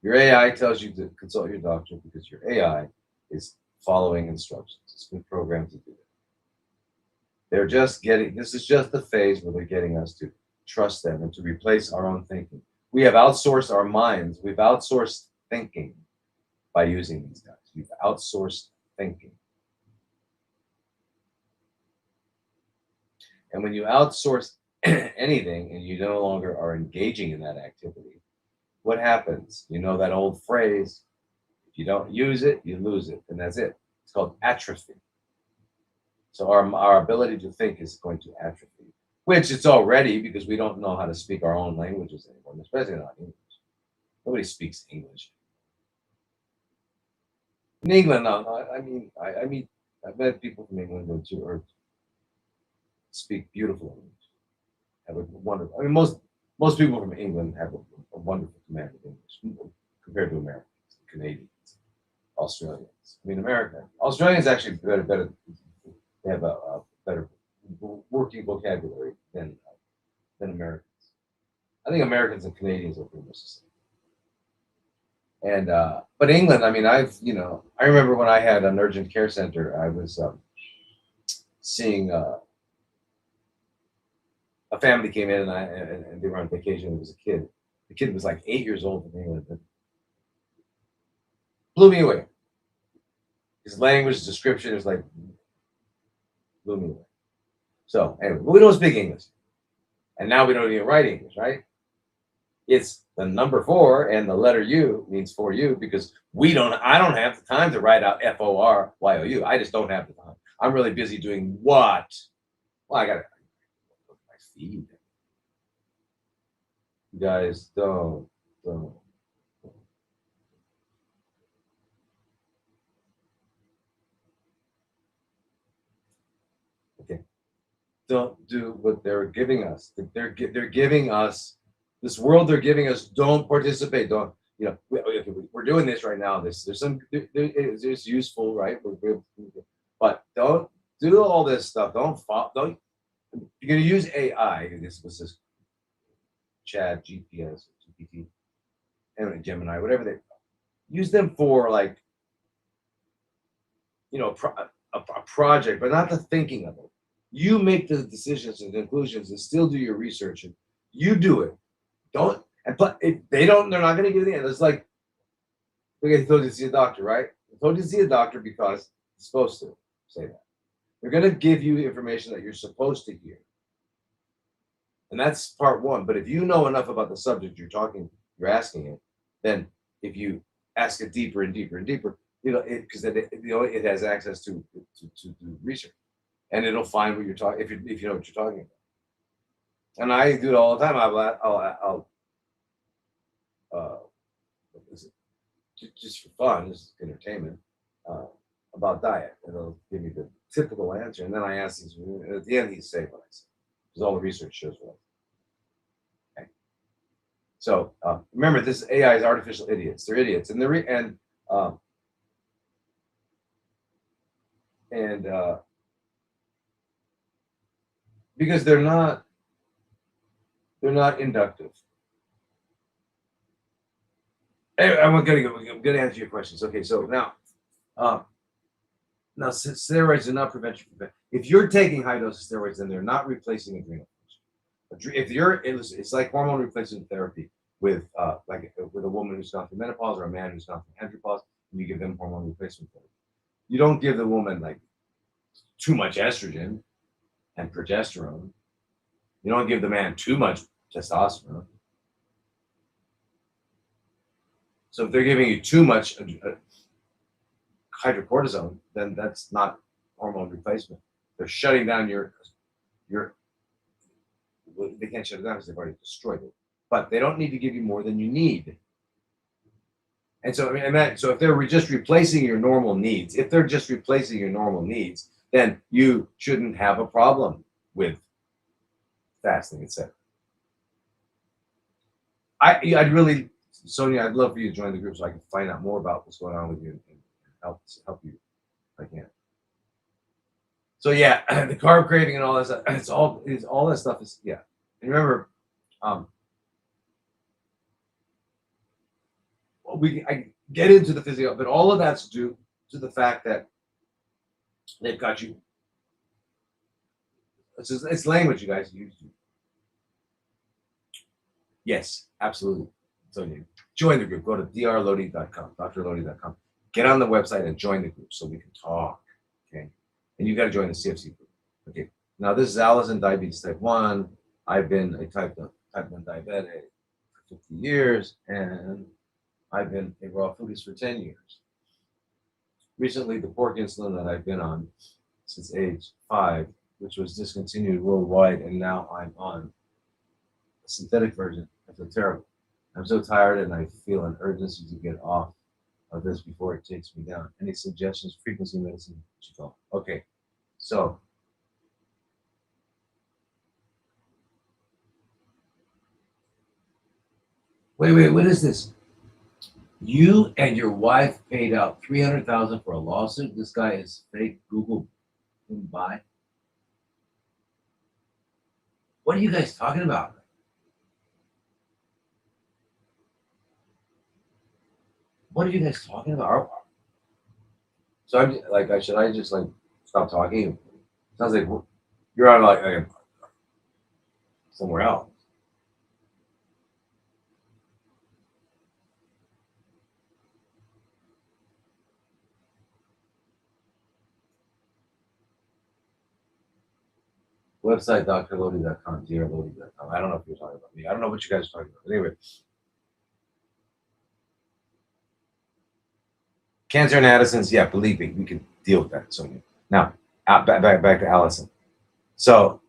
Your AI tells you to consult your doctor because your AI is following instructions. It's been programmed to do it. This is just the phase where they're getting us to trust them and to replace our own thinking. We have outsourced our minds. We've outsourced thinking by using these guys. We've outsourced thinking. And when you outsource anything and you no longer are engaging in that activity, what happens? You know that old phrase, if you don't use it, you lose it. And that's it. It's called atrophy. So our ability to think is going to atrophy, which it's already because we don't know how to speak our own languages anymore, especially not English. Nobody speaks English. In England, no, I mean, I've met people from England who speak beautiful English. Have a wonderful. I mean, most people from England have a wonderful command of English compared to Americans, Canadians, Australians. I mean, Australians actually better. They have a better working vocabulary than Americans. I think Americans and Canadians are pretty much the same. And but England, I mean, I remember when I had an urgent care center, I was seeing a family came in and they were on vacation. It was a kid. The kid was like 8 years old in England. It blew me away. His language description is like blew me away. So anyway, we don't speak English, and now we don't even write English, right? It's the number 4 and the letter U means for you because I don't have the time to write out FORYOU. I just don't have the time. I'm really busy doing what? Well, I gotta look at my feed. You guys don't. Okay. Don't do what they're giving us. They're giving us this world. They're giving us. Don't participate. Don't we're doing this right now. There's useful, right? But don't do all this stuff. Don't follow. Don't. You're gonna use AI. This was this Chat GPS, GPT, and Gemini, whatever they use them for, like a project, but not the thinking of it. You make the decisions and conclusions and still do your research and you do it. Don't and but if they don't, they're not going to give you the end. It's like they told you to see a doctor, right? They told you to see a doctor because you're supposed to say that. They're going to give you information that you're supposed to hear, and that's part one. But if you know enough about the subject you're asking it, then if you ask it deeper and deeper and deeper, because it has access to research, and it'll find what you're talking if you know what you're talking about. And I do it all the time. I'll what is it? Just for fun, just entertainment, about diet. And it'll give me the typical answer, and then I ask these. And at the end, he's say what I say, because all the research shows what. Okay. So remember, this AI is artificial idiots. They're idiots, and because they're not inductive. Anyway, I'm gonna answer your questions. Okay, so now steroids do not prevent you from. If you're taking high doses of steroids, then they're not replacing adrenal function. If it's like hormone replacement therapy with with a woman who's gone through menopause or a man who's gone through andropause, and you give them hormone replacement therapy. You don't give the woman like too much estrogen and progesterone. You don't give the man too much testosterone. So if they're giving you too much hydrocortisone, then that's not hormone replacement. They're shutting down your. They can't shut it down because they've already destroyed it. But they don't need to give you more than you need. And so, so if they're just replacing your normal needs, then you shouldn't have a problem with fasting, etc. I'd really, Sonia, I'd love for you to join the group so I can find out more about what's going on with you and help you if I can. So yeah, the carb craving and all that stuff, all that stuff is, yeah. And remember, I get into the physical, but all of that's due to the fact that they've got you. It's language, you guys use. Yes, absolutely. So you join the group. Go to drlodi.com, drlodi.com. Get on the website and join the group so we can talk. Okay, and you got to join the CFC group. Okay. Now this is Allison, diabetes type 1. I've been a type 1 diabetic for 50 years, and I've been a raw foodist for 10 years. Recently, the pork insulin that I've been on since age 5, which was discontinued worldwide, and now I'm on a synthetic version. I feel terrible. I'm so tired, and I feel an urgency to get off of this before it takes me down. Any suggestions? Frequency medicine? Okay, so wait, what is this? You and your wife paid out $300,000 for a lawsuit. This guy is fake. Google him by. What are you guys talking about? What are you guys talking about? So I'm like, should I just like stop talking? Sounds like you're on like somewhere else. Website drlodi.com, drlodi.com. I don't know if you're talking about me. I don't know what you guys are talking about. Anyway, cancer and Addison's, yeah, believe me, we can deal with that. So now, back to Allison. So,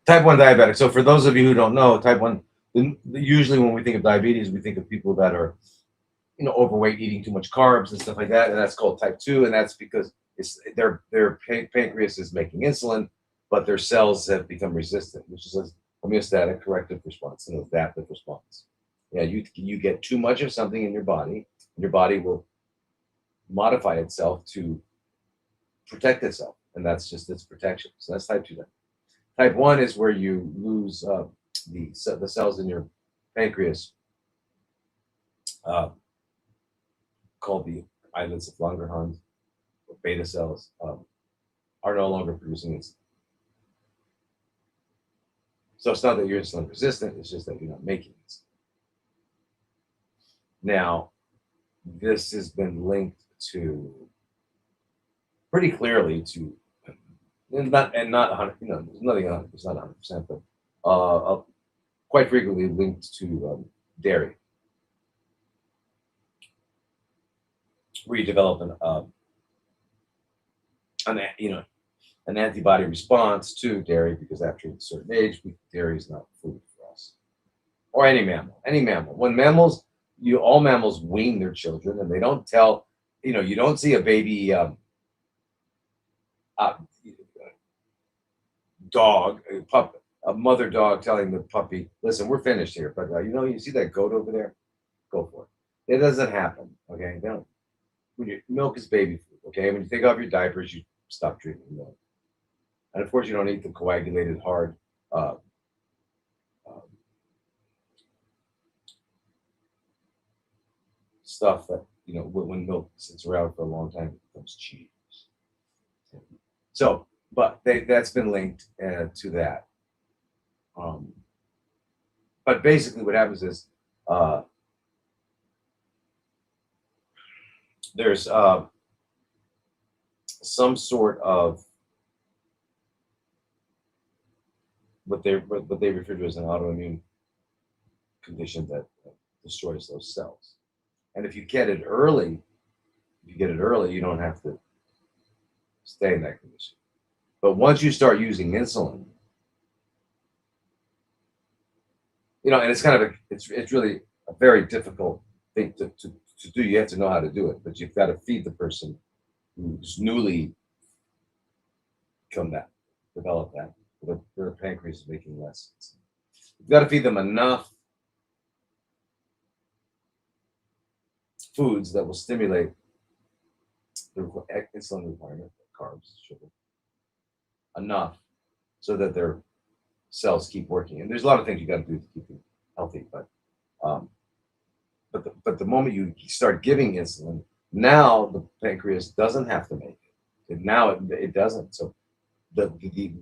type 1 diabetic. So, for those of you who don't know, type 1, usually when we think of diabetes, we think of people that are, overweight, eating too much carbs and stuff like that. And that's called type 2. And that's because their pancreas is making insulin, but their cells have become resistant, which is a homeostatic corrective response, an adaptive response. Yeah, you get too much of something in your body, and your body will modify itself to protect itself, and that's just its protection. So that's type 2. Type 1 is where you lose the cells in your pancreas, uh, called the islets of Langerhans, or beta cells, are no longer producing insulin. So it's not that you're insulin resistant, it's just that you're not making insulin. Now, this has been linked to pretty clearly to, and not 100, there's nothing 100, it's not 100%, but quite frequently linked to dairy, where you develop an antibody response to dairy, because after a certain age, dairy is not food for us, or any mammal. Any mammal. When all mammals wean their children, and they don't tell, you don't see a baby uh, dog, a mother dog telling the puppy, "Listen, we're finished here, but you see that goat over there? Go for it." It doesn't happen. Okay, they don't. Milk is baby food. Okay, when you take off your diapers, you stop drinking milk, and of course, you don't eat the coagulated hard uh, uh, stuff that when milk sits around for a long time, it becomes cheese. So, but that's been linked to that. Um, but basically, what happens is uh, there's some sort of what they refer to as an autoimmune condition that destroys those cells. And if you get it early, you don't have to stay in that condition. But once you start using insulin, and it's kind of it's really a very difficult thing to do. You have to know how to do it, but you've got to feed the person who's newly developed that. Their pancreas is making less. You've got to feed them enough foods that will stimulate the insulin requirement, carbs, sugar, enough so that their cells keep working. And there's a lot of things you got to do to keep them healthy, but the moment you start giving insulin, now the pancreas doesn't have to make it. Now it doesn't. So the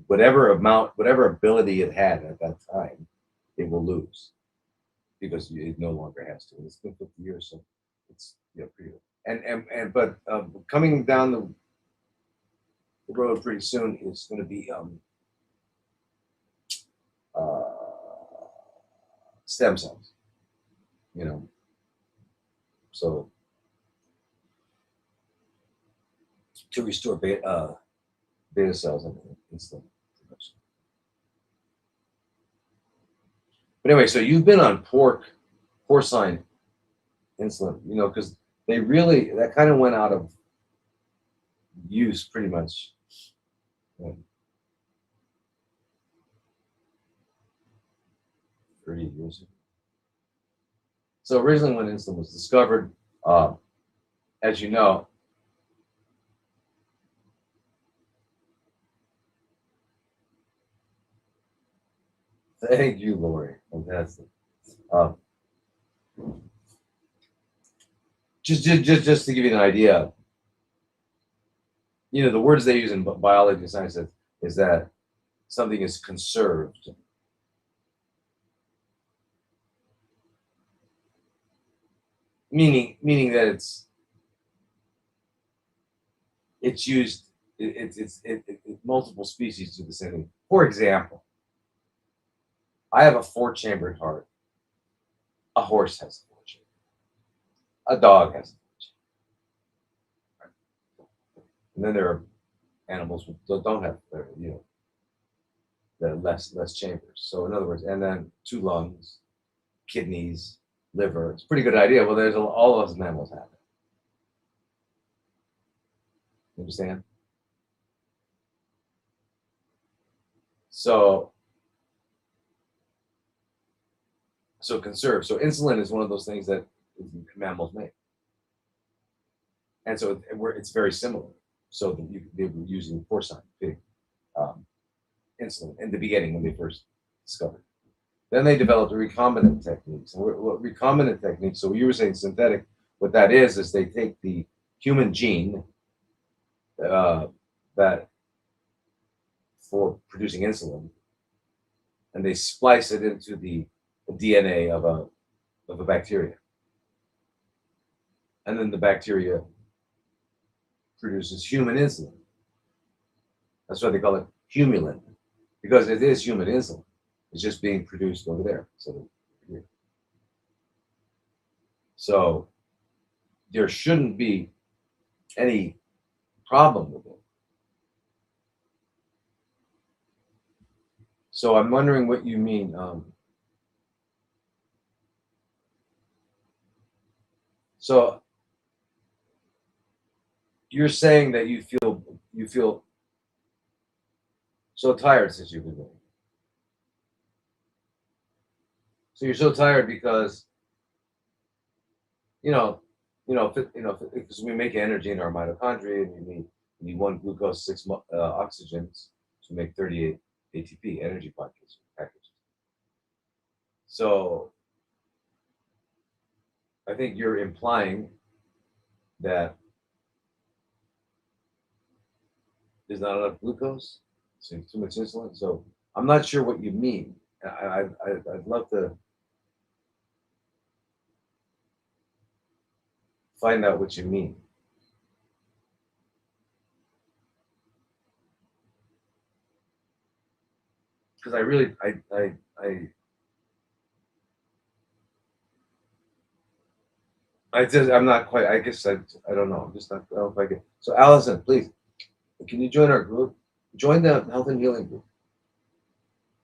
whatever ability it had at that time, it will lose, because it no longer has to. It's been 50 years, so it's pretty good. But coming down the road pretty soon is going to be stem cells. So to restore beta cells and insulin production. But anyway, so you've been on porcine insulin, because that kind of went out of use pretty much 30 years ago. So originally, when insulin was discovered, as you know, thank you, Lori. Fantastic. Just to give you an idea, the words they use in biology and science is that something is conserved. Meaning that it's used multiple species do the same thing. For example, I have a four-chambered heart. A horse has a four-chambered. A dog has a four-chambered. And then there are animals that don't have, the less chambers. So in other words, and then two lungs, kidneys, liver. It's a pretty good idea. Well, there's all those mammals have it. You understand? So conserve. So insulin is one of those things that mammals make, and so it's very similar. So they were using porcine pig insulin in the beginning when they first discovered. Then they developed recombinant techniques. And what recombinant techniques? So you were saying synthetic. What that is they take the human gene that for producing insulin, and they splice it into the DNA of a bacteria, and then the bacteria produces human insulin. That's why they call it humulin, because it is human insulin. It's just being produced over there. So there shouldn't be any problem with it. So I'm wondering what you mean. So you're saying that you feel so tired since you've been doing it. So you're so tired because because we make energy in our mitochondria, and you need one glucose, six oxygens to make 38 ATP energy packages. So I think you're implying that there's not enough glucose, so too much insulin. So I'm not sure what you mean. I'd love to find out what you mean. Because I'm not quite. I guess I don't know. I'm just not. I don't know if I get. So Allison, please, can you join our group? Join the health and healing group,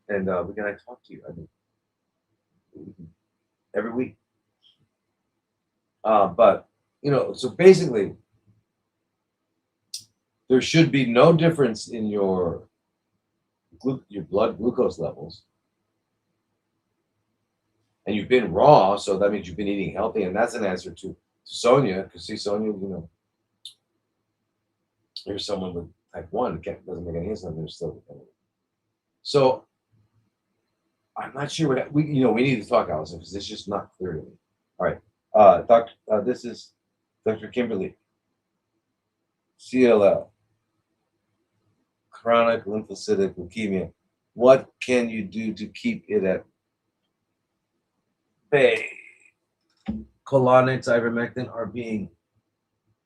and we can talk to you. I mean, every week. But so basically, there should be no difference in your blood glucose levels, and you've been raw, so that means you've been eating healthy, and that's an answer to Sonia. Because see, Sonia, here's someone with type 1 doesn't make any insulin, they're still dependent. So I'm not sure what we need to talk, Allison, because it's just not clear to me. All right, Doctor, this is Dr. Kimberly, CLL, chronic lymphocytic leukemia. What can you do to keep it at bay? Colonics, ivermectin are being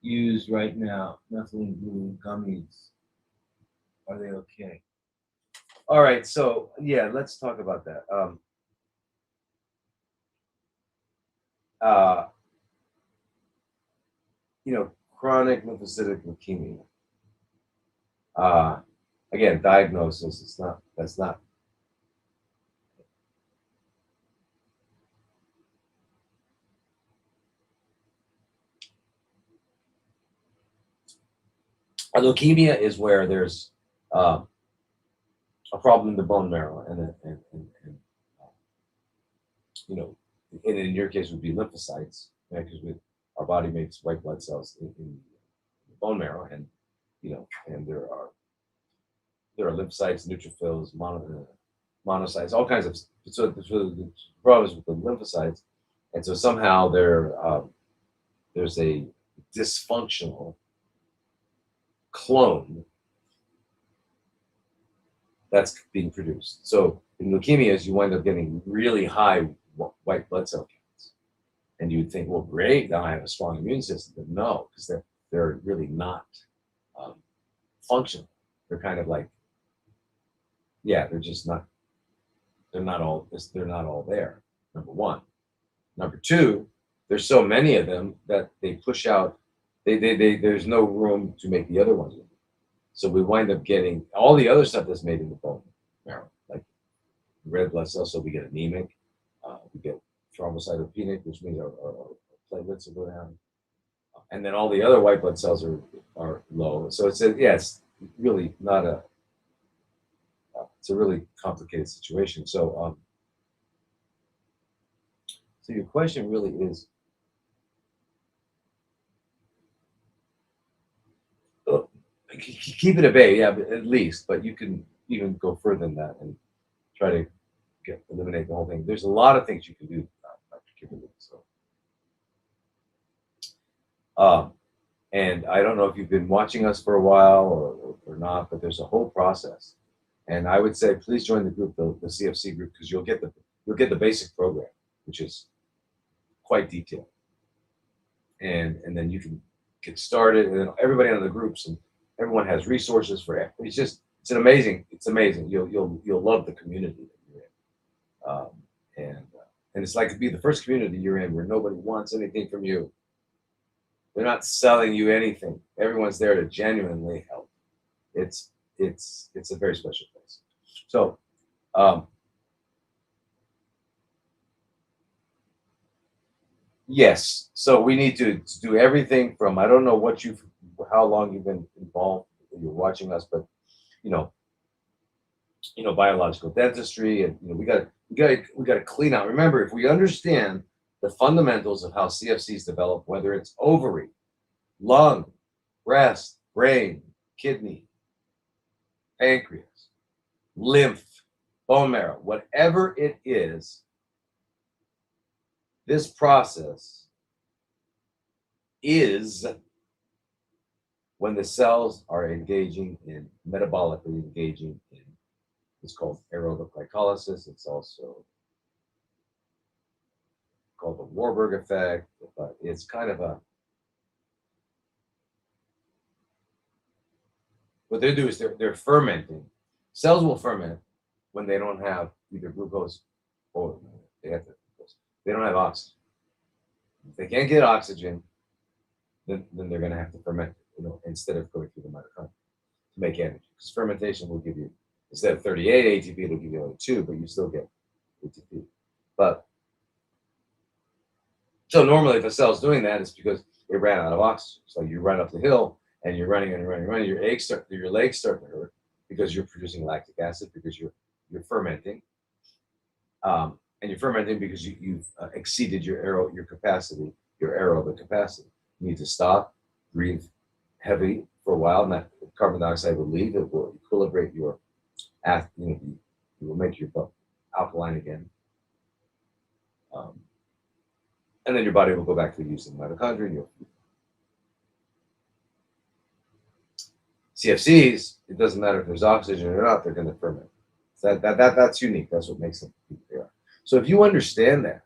used right now. Methylene blue gummies. Are they okay? All right, so yeah, let's talk about that. Chronic lymphocytic leukemia. Again, diagnosis. That's not. A leukemia is where there's a problem in the bone marrow, and in your case would be lymphocytes, because our body makes white blood cells in the bone marrow, and and there are lymphocytes, neutrophils, monocytes, all kinds of. So the problem is with the lymphocytes, and so somehow there's a dysfunctional clone that's being produced. So in leukemias, you wind up getting really high white blood cell counts, and you would think, well, great, now I have a strong immune system. But no, because they're really not functional. They're kind of like, yeah, they're just not. They're not all. They're not all there. Number one. Number two, there's so many of them that they push out. There's no room to make the other ones. So we wind up getting all the other stuff that's made in the bone marrow, like red blood cells. So we get anemic. We get thrombocytopenic, which means our platelets will go down, and then all the other white blood cells are low. So it's really not a it's a really complicated situation. So your question really is, keep it at bay, yeah, but at least. But you can even go further than that and try to eliminate the whole thing. There's a lot of things you can do, Dr. Kimberly. So, and I don't know if you've been watching us for a while or not, but there's a whole process. And I would say, please join the group, the CFC group, because you'll get the basic program, which is quite detailed, and then you can get started, and then everybody on the groups and everyone has resources for it. It's amazing. You'll love the community that you're in, and it's like to be the first community you're in where nobody wants anything from you. They're not selling you anything. Everyone's there to genuinely help. It's a very special place. So. Yes. So we need to do everything from, I don't know how long you've been involved, you're watching us, but you know, biological dentistry, and we got to clean out. Remember, if we understand the fundamentals of how CFCs develop, whether it's ovary, lung, breast, brain, kidney, pancreas, lymph, bone marrow, whatever it is, this process is when the cells are metabolically engaging in, it's called aerobic glycolysis. It's also called the Warburg effect, but it's kind of what they do is they're fermenting. Cells will ferment when they don't have either glucose or they don't have oxygen. If they can't get oxygen, then they're going to have to ferment, instead of going through the mitochondria to make energy. Because fermentation will give you, instead of 38 ATP, it'll give you only 2, but you still get ATP. But so normally, if a cell's doing that, it's because it ran out of oxygen. So you run up the hill and you're running and running, your legs start to hurt because you're producing lactic acid, because you're fermenting. And you're fermenting because you've exceeded your capacity, your aerobic capacity. You need to stop, breathe heavy for a while, and that carbon dioxide will leave. It will equilibrate you will make your blood alkaline again. And then your body will go back to using mitochondria. CFCs, it doesn't matter if there's oxygen or not, they're going to ferment. So that's unique. That's what makes them who they are. So if you understand that,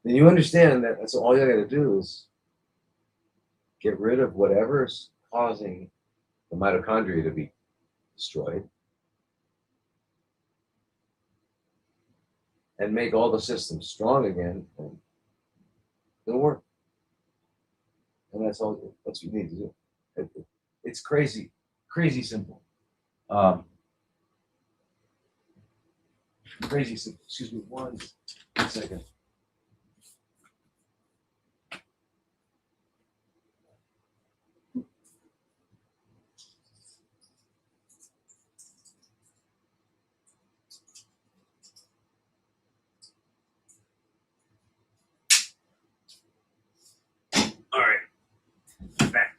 then you understand that that's all you got to do is get rid of whatever's causing the mitochondria to be destroyed and make all the systems strong again, and it'll work. And that's all. That's what you need to do. It's crazy simple. Crazy simple. Excuse me, one second. All right. Back.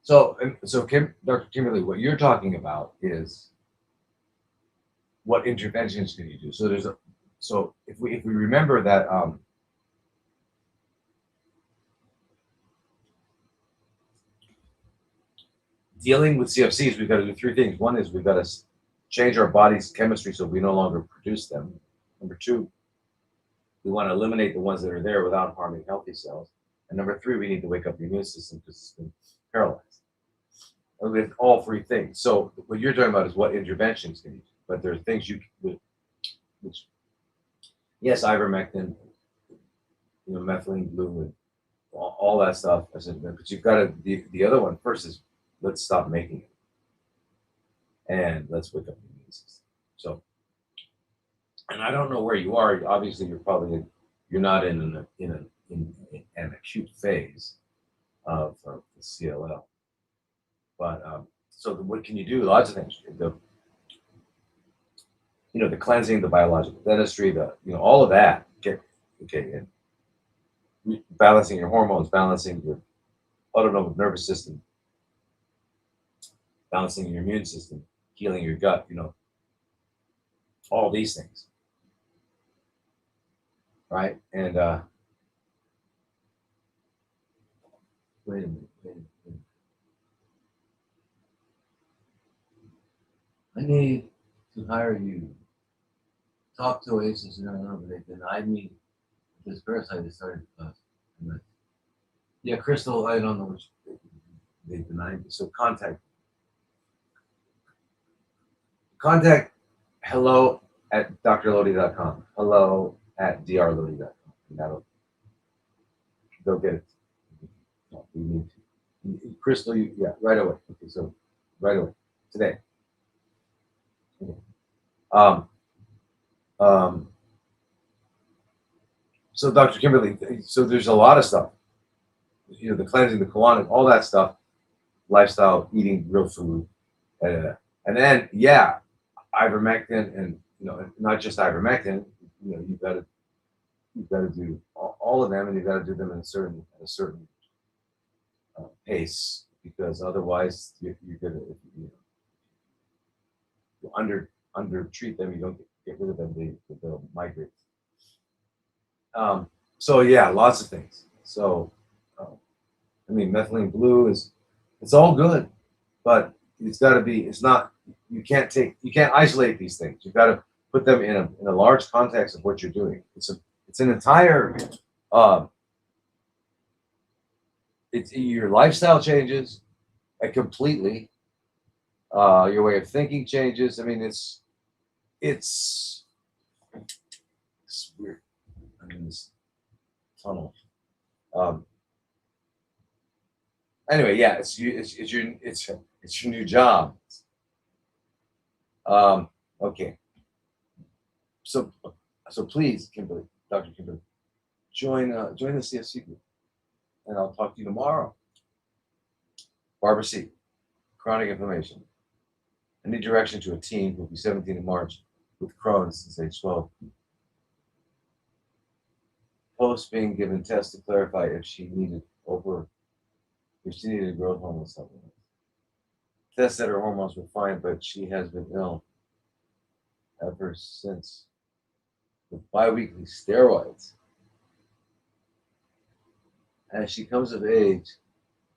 So, Dr. Kimberly, what you're talking about is what interventions can you do? So if we remember that dealing with CFCs, we've got to do 3 things. One is we've got to change our body's chemistry so we no longer produce them. Number two, we want to eliminate the ones that are there without harming healthy cells. And number three, we need to wake up the immune system because it's been paralyzed. And with all three things. So what you're talking about is what interventions can you do. But there are things you can, which, yes, ivermectin, methylene blue, and all that stuff. I said, but you've got to, the other one first is let's stop making it. And let's wake up the immune system. So, and I don't know where you are. Obviously, you're not in an acute phase of the CLL. But so what can you do? Lots of things. The cleansing, the biological dentistry, all of that. And balancing your hormones, balancing your autonomic nervous system, balancing your immune system, healing your gut. All these things. Right? And wait a minute. I need to hire you. Talk to Oasis, but they denied me this parasite that started yeah, Crystal, I don't know which they denied me. So contact hello at drlodi.com. Hello at drlodi.com. And they'll get it. We need to. Crystal, yeah, right away. Okay, so right away. Today. Okay. So Dr. Kimberly, so there's a lot of stuff. The cleansing, the colonic, all that stuff, lifestyle, eating real food, and then ivermectin, and not just ivermectin. You've got to do all of them, and you've got to do them at a certain pace, because otherwise you're gonna you under treat them. You don't get rid of them; they'll migrate. So yeah, lots of things. So methylene blue it's all good, but it's got to be. It's not. You can't isolate these things. You've got to put them in a large context of what you're doing. It's an entire. It's your lifestyle changes, completely. Your way of thinking changes. I mean, it's weird. I'm in this tunnel. Anyway, yeah, it's your new job. Okay. So please, Kimberly, Dr. Kimberly, join the CFC group, and I'll talk to you tomorrow. Barbara C. Chronic inflammation. I need direction to a teen who will be 17 in March with Crohn's since age 12. Post being given tests to clarify if she needed growth hormone supplements. Tests said her hormones were fine, but she has been ill ever since with biweekly steroids. As she comes of age,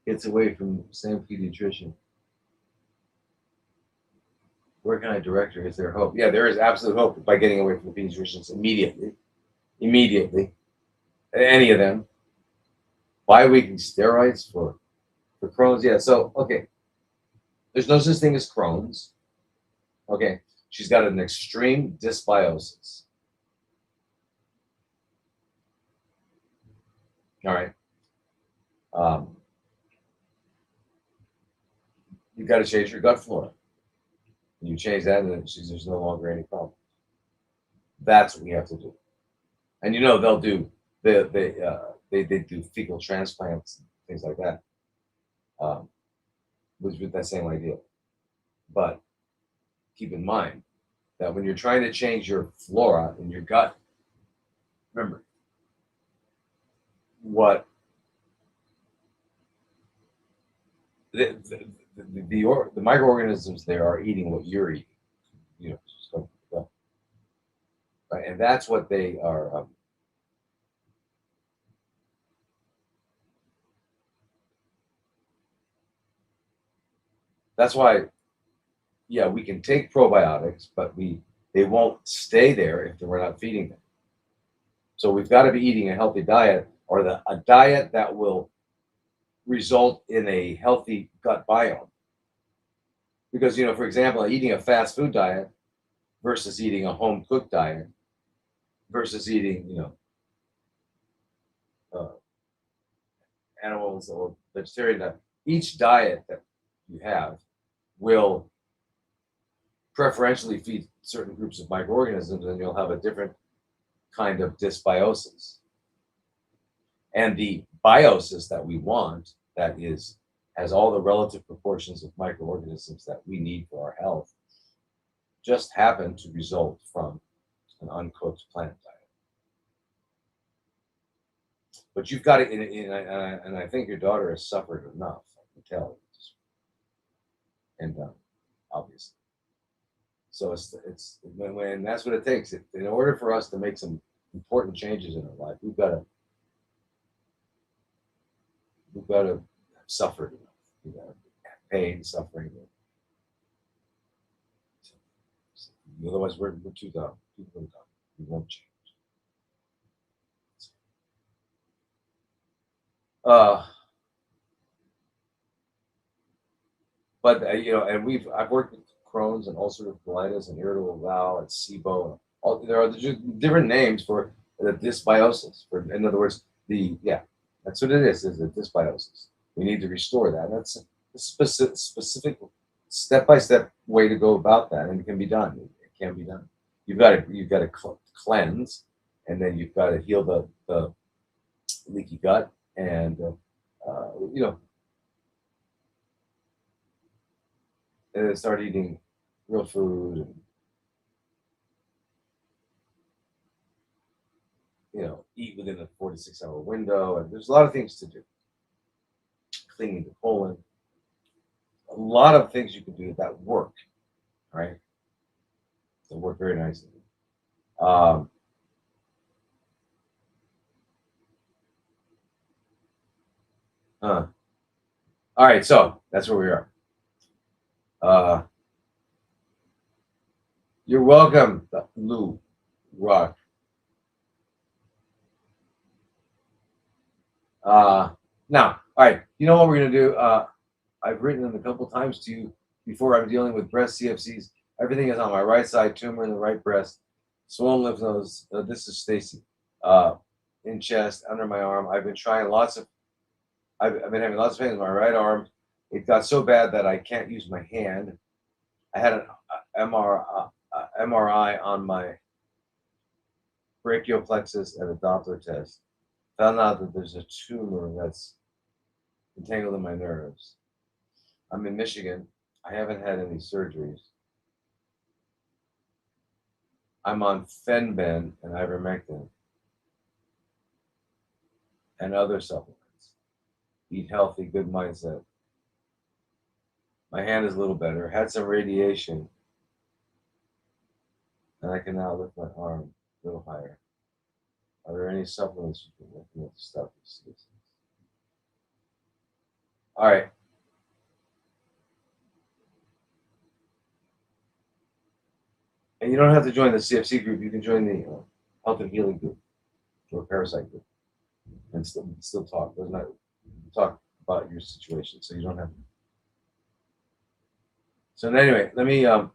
gets away from the same pediatrician. Where can I direct her? Is there hope? Yeah, there is absolute hope by getting away from the pediatricians immediately. Any of them. Bi-weekly steroids for Crohn's. Yeah, so, okay. There's no such thing as Crohn's. Okay. She's got an extreme dysbiosis. All right. You've got to change your gut flora. You change that, and then there's no longer any problem. That's what we have to do. And they'll do they do fecal transplants and things like that, with that same idea. But keep in mind that when you're trying to change your flora in your gut, remember what the microorganisms there are eating what you're eating, right? And that's what they are. That's why yeah, we can take probiotics, but they won't stay there if we're not feeding them. So we've got to be eating a healthy diet, or a diet that will result in a healthy gut biome. Because, for example, eating a fast food diet versus eating a home cooked diet versus eating, uh, animals or vegetarian diet, each diet that you have will preferentially feed certain groups of microorganisms, and you'll have a different kind of dysbiosis. And the biosis that we want, that has all the relative proportions of microorganisms that we need for our health, just happen to result from an uncooked plant diet. But you've got to, and I think your daughter has suffered enough, I can tell, and obviously. So it's when that's what it takes. In order for us to make some important changes in our life, we've got to have suffered enough. We've got to have pain, suffering. Otherwise, we're too dumb. Too dumb. We won't change. But and I've worked with Crohn's and ulcerative colitis and irritable bowel and SIBO. There are different names for the dysbiosis. In other words, that's what it is a dysbiosis. We need to restore that. That's a specific step-by-step way to go about that, and it can be done. It can be done. You've got to cleanse, and then you've got to heal the leaky gut, and and then start eating real food, and eat within a 4 to 6 hour window. And there's a lot of things to do. Cleaning the colon, a lot of things you can do that work, right? They work very nicely. All right, so that's where we are. You're welcome, Lou Rock. Now, all right, you know what we're gonna do? I've written it a couple times to you before. I'm dealing with breast CFCs. Everything is on my right side, tumor in the right breast, swollen lymph nodes. This is Stacy. In chest, under my arm. I've been trying I've been having lots of pain in my right arm. It got so bad that I can't use my hand. I had an MRI on my brachial plexus and a Doppler test. Found out that there's a tumor that's entangled in my nerves. I'm in Michigan. I haven't had any surgeries. I'm on Fenben and ivermectin and other supplements. Eat healthy, good mindset. My hand is a little better. Had some radiation, and I can now lift my arm a little higher. Are there any supplements you can recommend to stop these symptoms? All right. And you don't have to join the CFC group. You can join the Health and Healing group or Parasite group, and still talk. Doesn't matter. Talk about your situation, so you don't have to. So anyway, let me all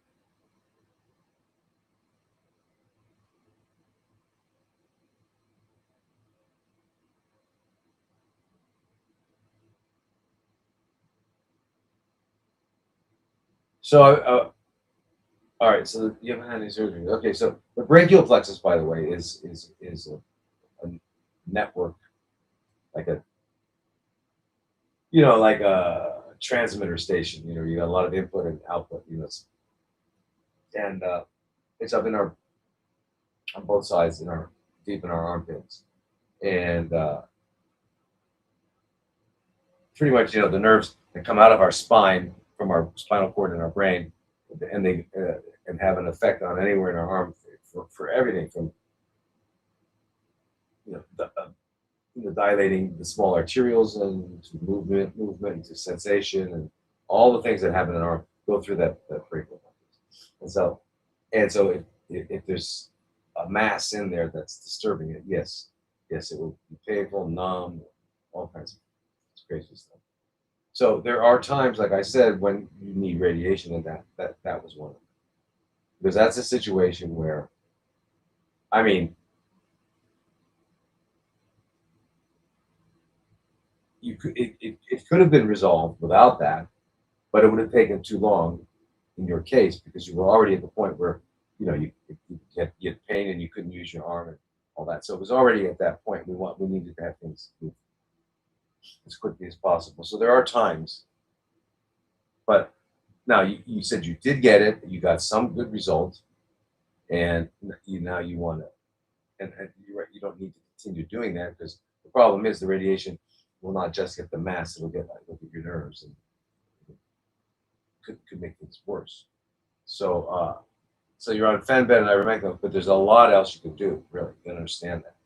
right. So you haven't had any surgery. Okay, so the brachial plexus, by the way, is a network, like like a transmitter station. You got a lot of input and output. And it's up on both sides, deep in our armpits, and pretty much the nerves that come out of our spine from our spinal cord and our brain, and they and have an effect on anywhere in our arm for everything from dilating the small arterioles and to movement to sensation, and all the things that happen in our arm go through that brachial And so if there's a mass in there that's disturbing it, yes, it will be painful, numb, all kinds of crazy stuff. So there are times, like I said, when you need radiation, and that was one of them. Because that's a situation where, I mean, it could have been resolved without that, but it would have taken too long in your case because you were already at the point where you had pain and you couldn't use your arm and all that. So it was already at that point. We needed to have things move as quickly as possible. So there are times, but now you said you did get it. You got some good results, and now you want to, and you're right. You don't need to continue doing that because the problem is the radiation will not just get the mass; it'll get your nerves and could make things worse. So so you're on Fenbed and ivermectin, but there's a lot else you can do. Really, you understand that.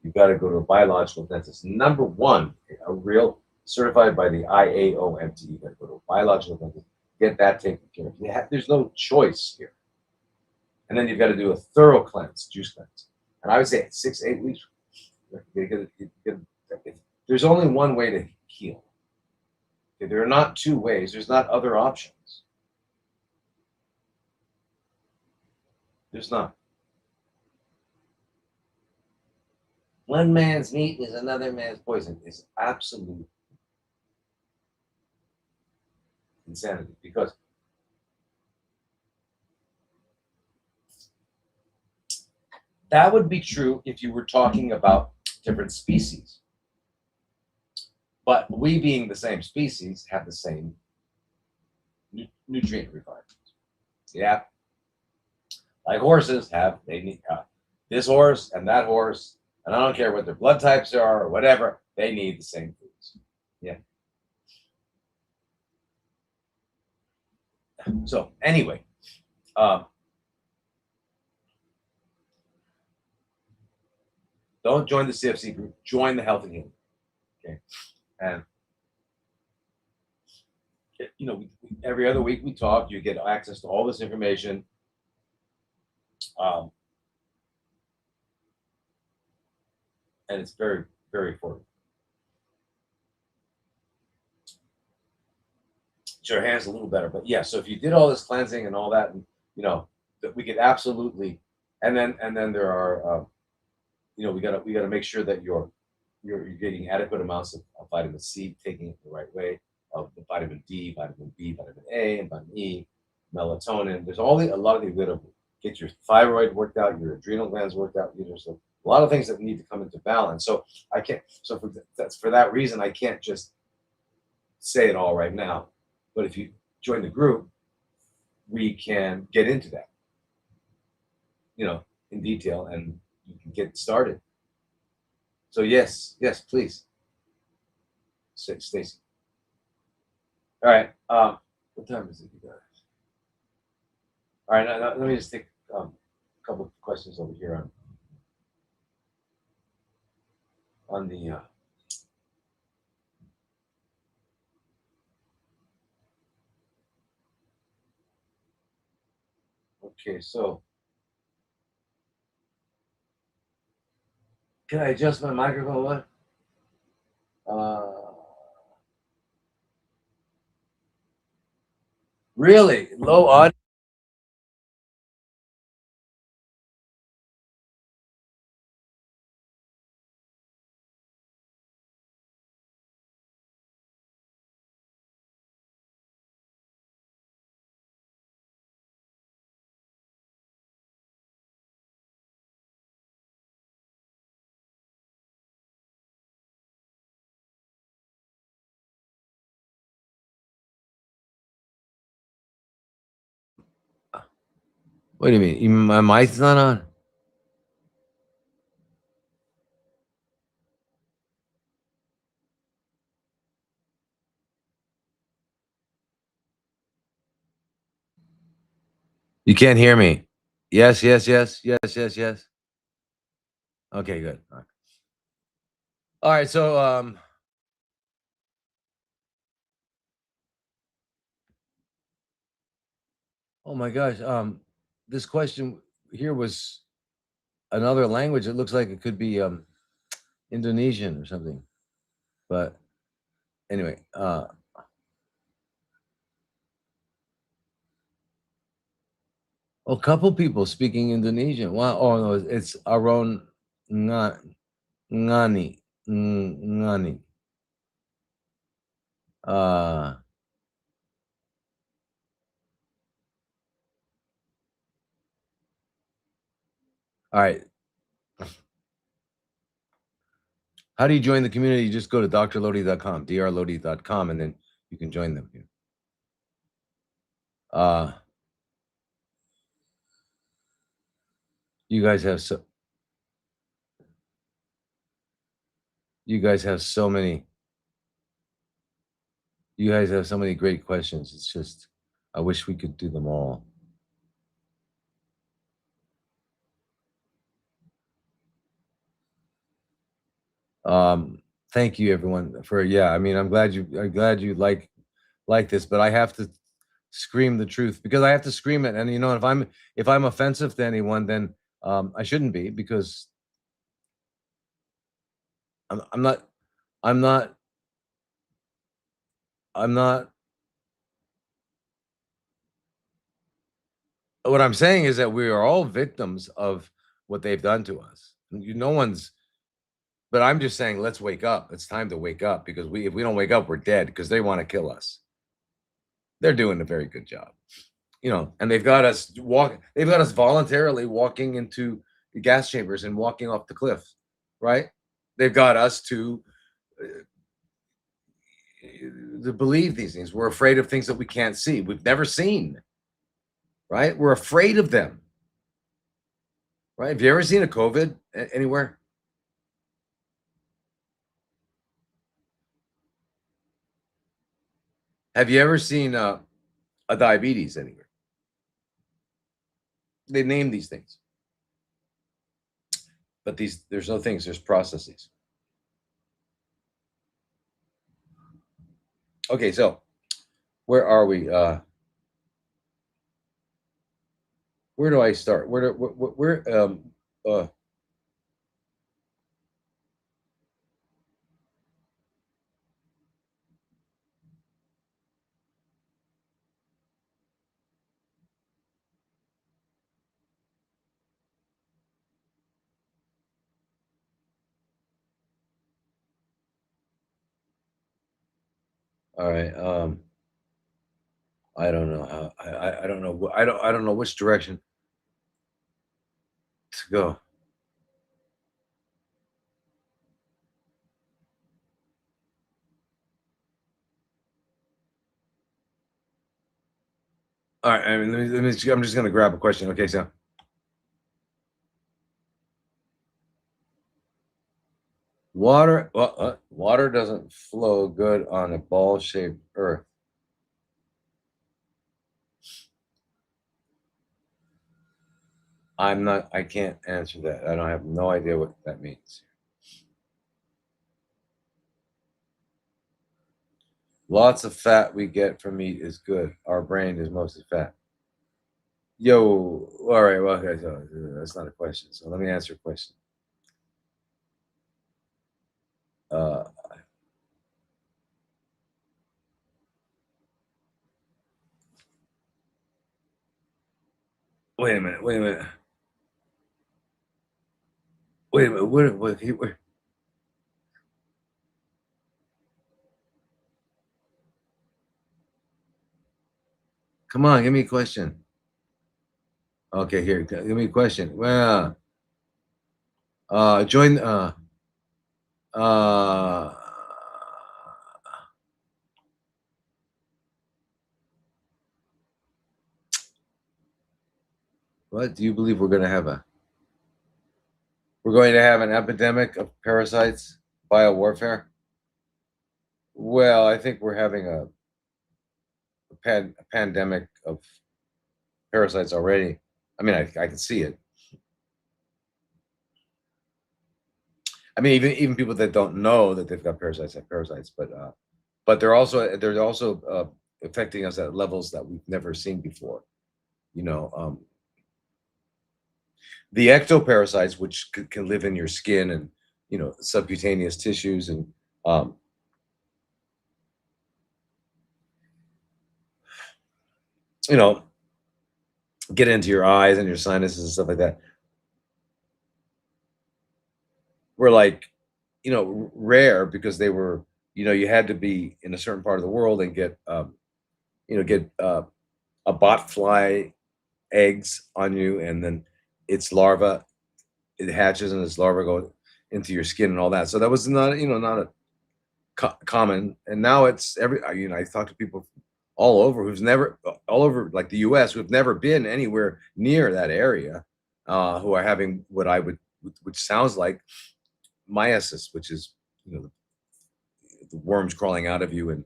You've got to go to a biological dentist. Number one, a real certified by the IAOMT. You got to go to a biological dentist. Get that taken care of. There's no choice here. And then you've got to do a thorough cleanse, juice cleanse. And I would say 6, 8 weeks. There's only one way to heal. There are not two ways. There's not other options. There's not. One man's meat is another man's poison. It's absolute insanity because that would be true if you were talking about different species. But we, being the same species, have the same nutrient requirements. Yeah, like horses they need this horse and that horse, and I don't care what their blood types are or whatever, they need the same foods. Yeah. So anyway, don't join the CFC group. Join the Health and Healing. Okay, and every other week we talk. You get access to all this information. And it's very, very important. Your hands a little better, but yeah. So if you did all this cleansing and all that, and that we could absolutely, and then there are, we gotta make sure that you're getting adequate amounts of vitamin C, taking it the right way, of the vitamin D, vitamin B, vitamin A, and vitamin E, melatonin. There's a lot of things that get your thyroid worked out, your adrenal glands worked out. There's a lot of things that need to come into balance. So I can't. So for that reason, I can't just say it all right now. But if you join the group, we can get into that, in detail, and you can get started. So yes, please, Stacy. All right. What time is it, you guys? All right. Now, let me just take a couple of questions over here on the. Okay, so can I adjust my microphone? What? Really low audio. What do you mean? My mic's not on? You can't hear me? Yes. Okay, good. All right. So Oh my gosh. This question here was another language. It looks like it could be Indonesian or something. But anyway, a couple people speaking Indonesian. Wow. Oh no, it's Aron Ngani. Ngani. Uh all right. How do you join the community? You just go to drlodi.com, drlodi.com, and then you can join them here. You guys have so many. You guys have so many great questions. It's just I wish we could do them all. Thank you everyone for I mean I'm glad you like this, but I have to scream the truth because I have to scream it. And if I'm offensive to anyone, then I shouldn't be because I'm not I'm not I'm not what I'm saying is that we are all victims of what they've done to us. No one's but I'm just saying let's wake up. It's time to wake up because if we don't wake up, we're dead because they want to kill us. They're doing a very good job. And they've got us voluntarily walking into the gas chambers and walking off the cliff, right? They've got us to believe these things. We're afraid of things that we can't see. We've never seen, right? We're afraid of them, right? Have you ever seen a COVID anywhere? Have you ever seen a diabetes anywhere? They name these things, but there's no things. There's processes. Okay, so where are we? Where do I start? Where all right. I don't know how. I don't know. I don't know which direction to go. All right. I mean, I'm just gonna grab a question. Okay, so water doesn't flow good on a ball-shaped Earth. I can't answer that. I don't have no idea what that means. Lots of fat we get from meat is good. Our brain is mostly fat. Yo, all right. Well, okay, so that's not a question. So let me answer a question. Uh, wait a minute. Wait a minute. Wait a minute. What come on, give me a question. Okay, here. Give me a question. Well, join. Uh, what do you believe we're going to have We're going to have an epidemic of parasites, biowarfare? Well, I think we're having a pandemic of parasites already. I mean, I can see it. I mean, even people that don't know that they've got parasites have parasites, but they're also affecting us at levels that we've never seen before. You know, the ectoparasites, which can live in your skin and subcutaneous tissues, and um, you know get into your eyes and your sinuses and stuff like that, were like rare because they were you had to be in a certain part of the world and get a bot fly eggs on you, and then its larva, it hatches and its larva go into your skin and all that. So that was not a common. And now it's I talk to people all over like the US who've never been anywhere near that area, who are having what I would which sounds like myiasis, which is the worms crawling out of you and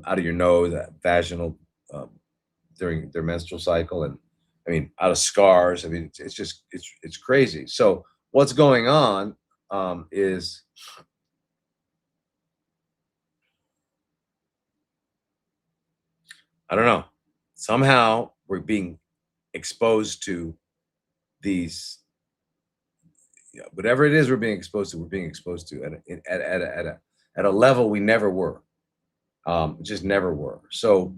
out of your nose, vaginal, um, during their menstrual cycle, and I mean out of scars. I mean it's just it's crazy. So what's going on, is I don't know, somehow we're being exposed to these, whatever it is we're being exposed to at a level we never were, just never were. So,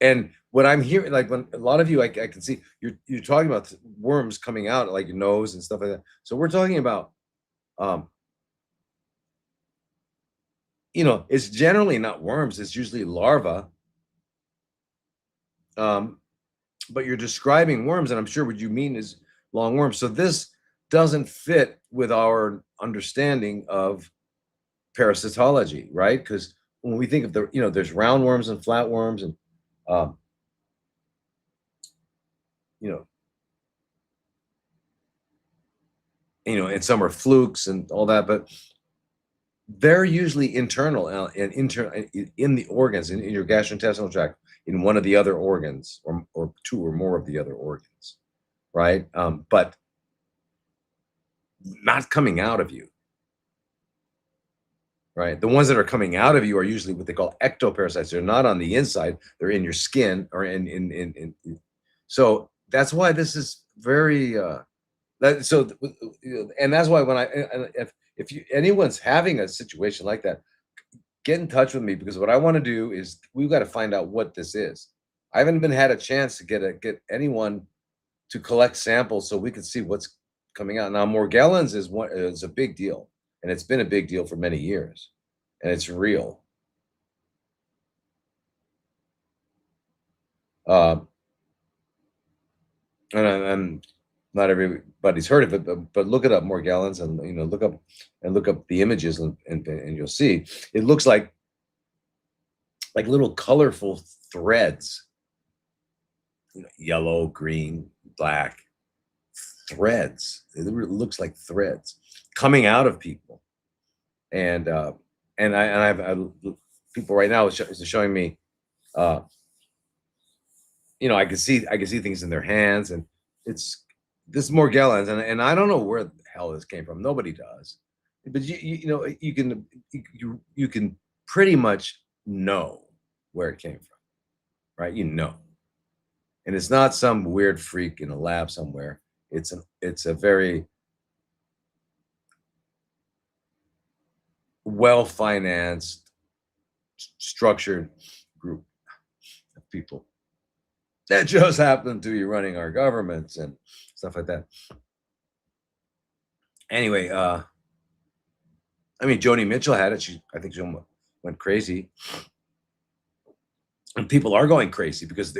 and what I'm hearing, like when a lot of you, I can see you're talking about worms coming out like your nose and stuff like that. So we're talking about, um, it's generally not worms; it's usually larvae. Um, but you're describing worms, and I'm sure what you mean is long worms. So this doesn't fit with our understanding of parasitology, right? Because when we think of there's round worms and flat worms, and um, you know, and some are flukes and all that, but they're usually internal, and internal in the organs, in your gastrointestinal tract, in one of the other organs, or two or more of the other organs, right? But not coming out of you, right? The ones that are coming out of you are usually what they call ectoparasites. They're not on the inside; they're in your skin or So that's why this is very, and that's why when if anyone's having a situation like that, get in touch with me, because what I want to do is we've got to find out what this is. I haven't been had a chance to get anyone to collect samples so we can see what's coming out. Now, Morgellons is a big deal, and it's been a big deal for many years, and it's real. Uh, and not everybody's heard of it, but look it up, Morgellons, and look up the images, and you'll see it looks like little colorful threads, yellow, green, black threads. It looks like threads coming out of people, and I people right now is showing me, uh, I can see things in their hands, and it's this Morgellons, and I don't know where the hell this came from. Nobody does, but you can pretty much know where it came from, right? And it's not some weird freak in a lab somewhere. It's a very well financed, structured group of people that just happen to be running our governments and stuff like that. Anyway, I mean, Joni Mitchell had it. I think she went crazy, and people are going crazy because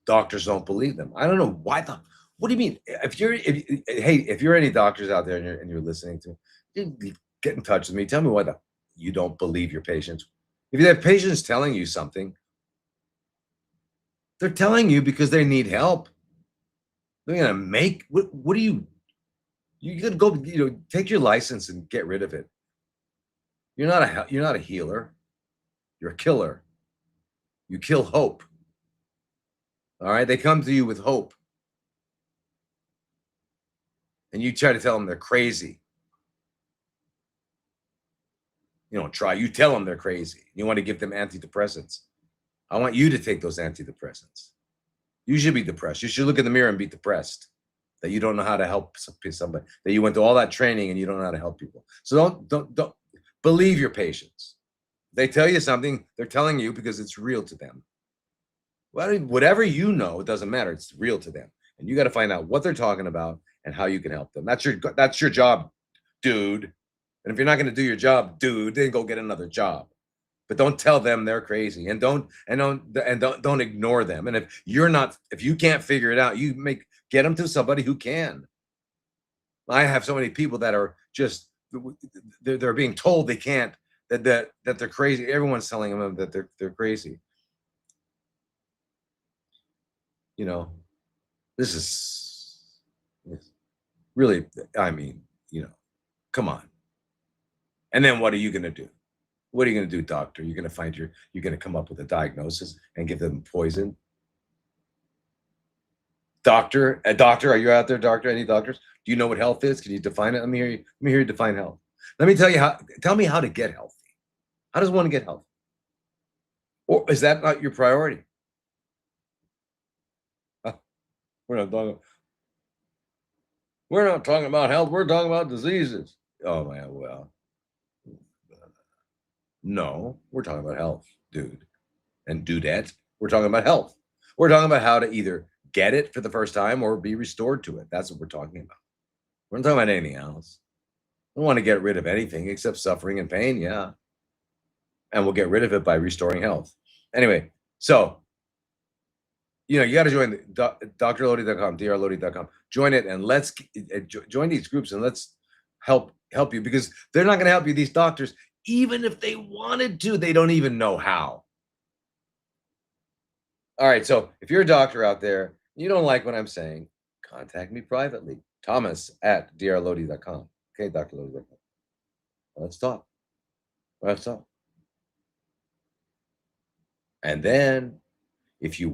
doctors don't believe them. I don't know why. What do you mean? If you're any doctors out there, and you're listening to, get in touch with me. Tell me why you don't believe your patients. If you have patients telling you something, they're telling you because they need help. They're gonna make what do you could go, take your license and get rid of it. You're not a healer. You're a killer. You kill hope. All right, they come to you with hope, and you try to tell them they're crazy. You don't try. You tell them they're crazy. You want to give them antidepressants. I want you to take those antidepressants. You should be depressed. You should look in the mirror and be depressed that you don't know how to help somebody, that you went to all that training and you don't know how to help people. So don't believe your patients. They tell you something, they're telling you because it's real to them. Well, whatever you know, it doesn't matter. It's real to them. And you got to find out what they're talking about and how you can help them. That's your job, dude. And if you're not going to do your job, dude, then go get another job. But don't tell them they're crazy, and don't ignore them. And if you can't figure it out, get them to somebody who can. I have so many people that are just they're being told they can't, that they're crazy. Everyone's telling them that they're crazy. You know, this is really, I mean, come on. And then what are you going to do? What are you going to do, doctor? You're going to come up with a diagnosis and give them poison? Doctor, are you out there, doctor? Any doctors? Do you know what health is? Can you define it? Let me hear you define health. Let me tell me how to get healthy. How does one get healthy? Or is that not your priority? We're not talking about health. We're talking about diseases. Oh man, well, no, we're talking about health, dude and dudette. We're talking about health. We're talking about how to either get it for the first time or be restored to it. That's what we're talking about. We're not talking about anything else. We don't want to get rid of anything except suffering and pain, yeah. And we'll get rid of it by restoring health. Anyway, so you got to join drlodi.com, drlodi.com. Join it and let's join these groups and let's help you, because they're not going to help you. These doctors, even if they wanted to, they don't even know how. All right, so if you're a doctor out there, you don't like what I'm saying, contact me privately, thomas@drlodi.com. Okay, drlodi.com. Let's talk. And then if you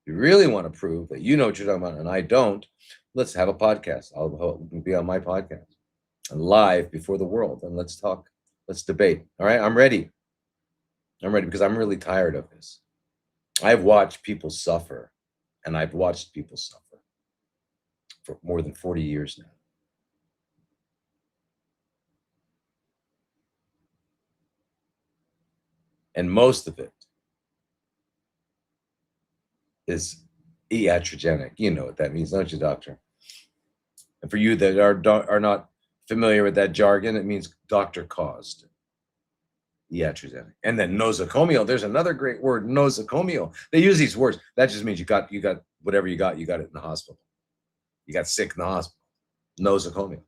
really want to prove that you know what you're talking about and I don't, let's have a podcast. I'll be on my podcast and live before the world, and let's talk. Let's debate. All right, I'm ready because I'm really tired of this. I've watched people suffer, and I've watched people suffer for more than 40 years now. And most of it is iatrogenic. You know what that means, don't you, doctor? And for you that are not familiar with that jargon, it means doctor caused. Iatrogenic. And then nosocomial. There's another great word, nosocomial. They use these words. That just means you got whatever you got it in the hospital. You got sick in the hospital. Nosocomial.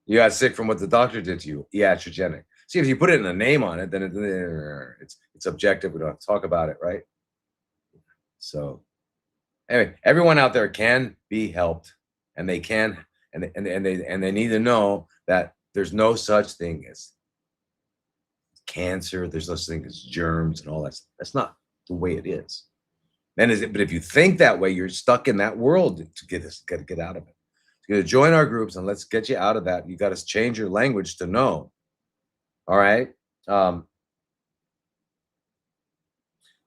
You got sick from what the doctor did to you. Iatrogenic. See, if you put it in a name on it, then it's objective. We don't have to talk about it, right? So anyway, everyone out there can be helped, and they can, and they need to know that there's no such thing as cancer. There's no such thing as germs and all that. That's not the way it is. But if you think that way, you're stuck in that world to get out of it. You got to join our groups and let's get you out of that. You got to change your language to know. All right.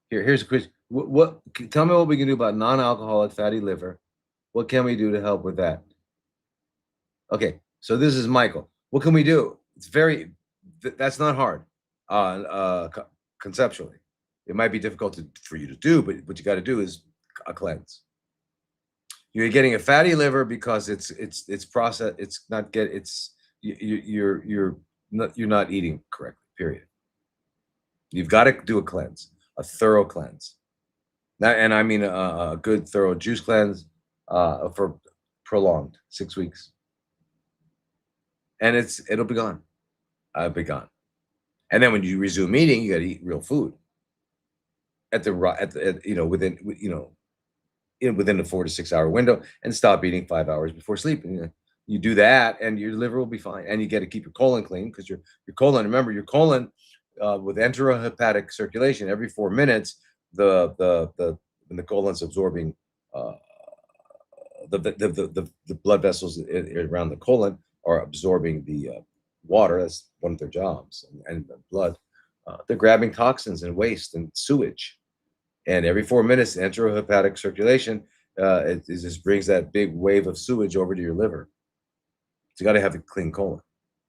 Here's a question. Tell me what we can do about non-alcoholic fatty liver. What can we do to help with that? Okay, so this is Michael. What can we do? That's not hard. Conceptually, it might be difficult for you to do, but what you got to do is a cleanse. You're getting a fatty liver because it's processed. You're not eating correctly. Period. You've got to do a cleanse, a thorough cleanse. And I mean a good thorough juice cleanse for prolonged 6 weeks, and it'll be gone. I'll be gone. And then when you resume eating, you got to eat real food within the 4 to 6 hour window, and stop eating 5 hours before sleep. And you do that, and your liver will be fine. And you got to keep your colon clean, because your colon. Remember, your colon with enterohepatic circulation every 4 minutes, when the colon's absorbing the blood vessels around the colon are absorbing the water. That's one of their jobs, and the blood. They're grabbing toxins and waste and sewage. And every 4 minutes, enterohepatic circulation, it just brings that big wave of sewage over to your liver. So you got to have a clean colon.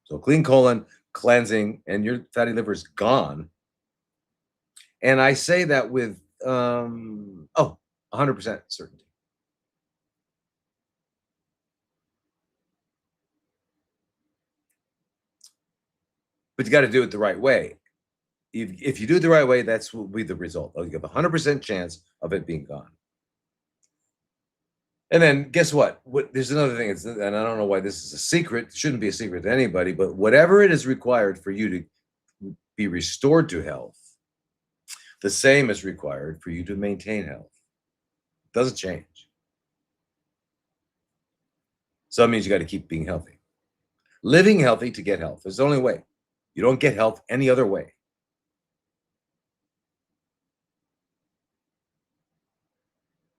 So clean colon, cleansing, and your fatty liver is gone. And I say that with 100% certainty. But you got to do it the right way. If you do it the right way, that's will be the result. You have a 100% chance of it being gone. And then guess what? There's another thing, and I don't know why this is a secret. It shouldn't be a secret to anybody, but whatever it is required for you to be restored to health, the same is required for you to maintain health. It doesn't change. So that means you got to keep being healthy. Living healthy to get health is the only way. You don't get health any other way.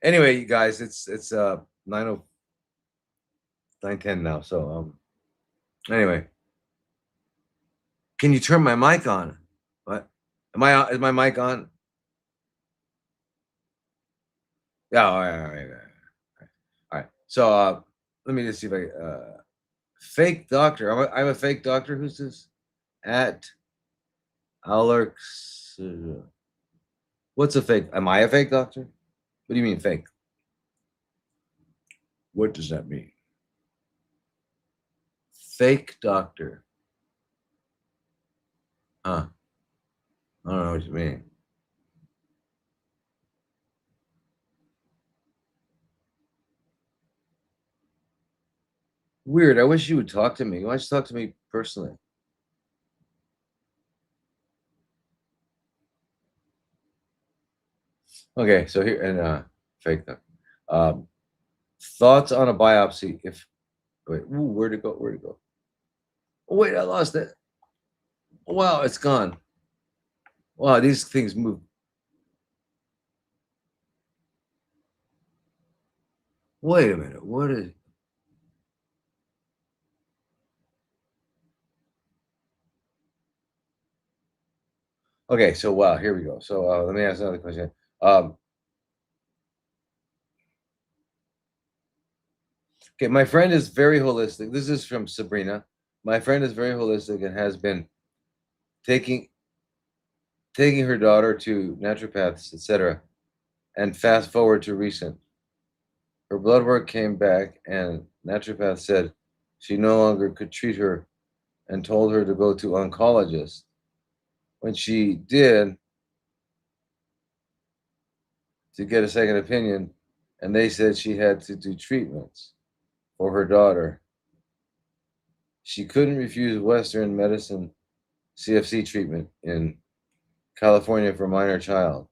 Anyway, you guys, it's 9:10 now. So anyway, can you turn my mic on? What? Is my mic on? Yeah, all right. All right. So let me just see if I fake doctor. I'm a fake doctor. Who's this? At Alex. What's a fake? Am I a fake doctor? What do you mean fake? What does that mean? Fake doctor. Huh. I don't know what you mean. Weird. I wish you would talk to me. Why don't you talk to me personally? Okay, so here and fake doctor. Thoughts on a biopsy? If wait, where'd it go? Where'd it go? Oh, wait, I lost it. Wow, it's gone. Wow, these things move. Wait a minute. What is? Okay, so wow, here we go. So let me ask another question. Okay, my friend is very holistic. This is from Sabrina. My friend is very holistic and has been taking her daughter to naturopaths, etc. And fast forward to recent. Her blood work came back, and naturopath said she no longer could treat her and told her to go to oncologist. When she did to get a second opinion, and they said she had to do treatments for her daughter. She couldn't refuse Western medicine CFC treatment in California for minor child.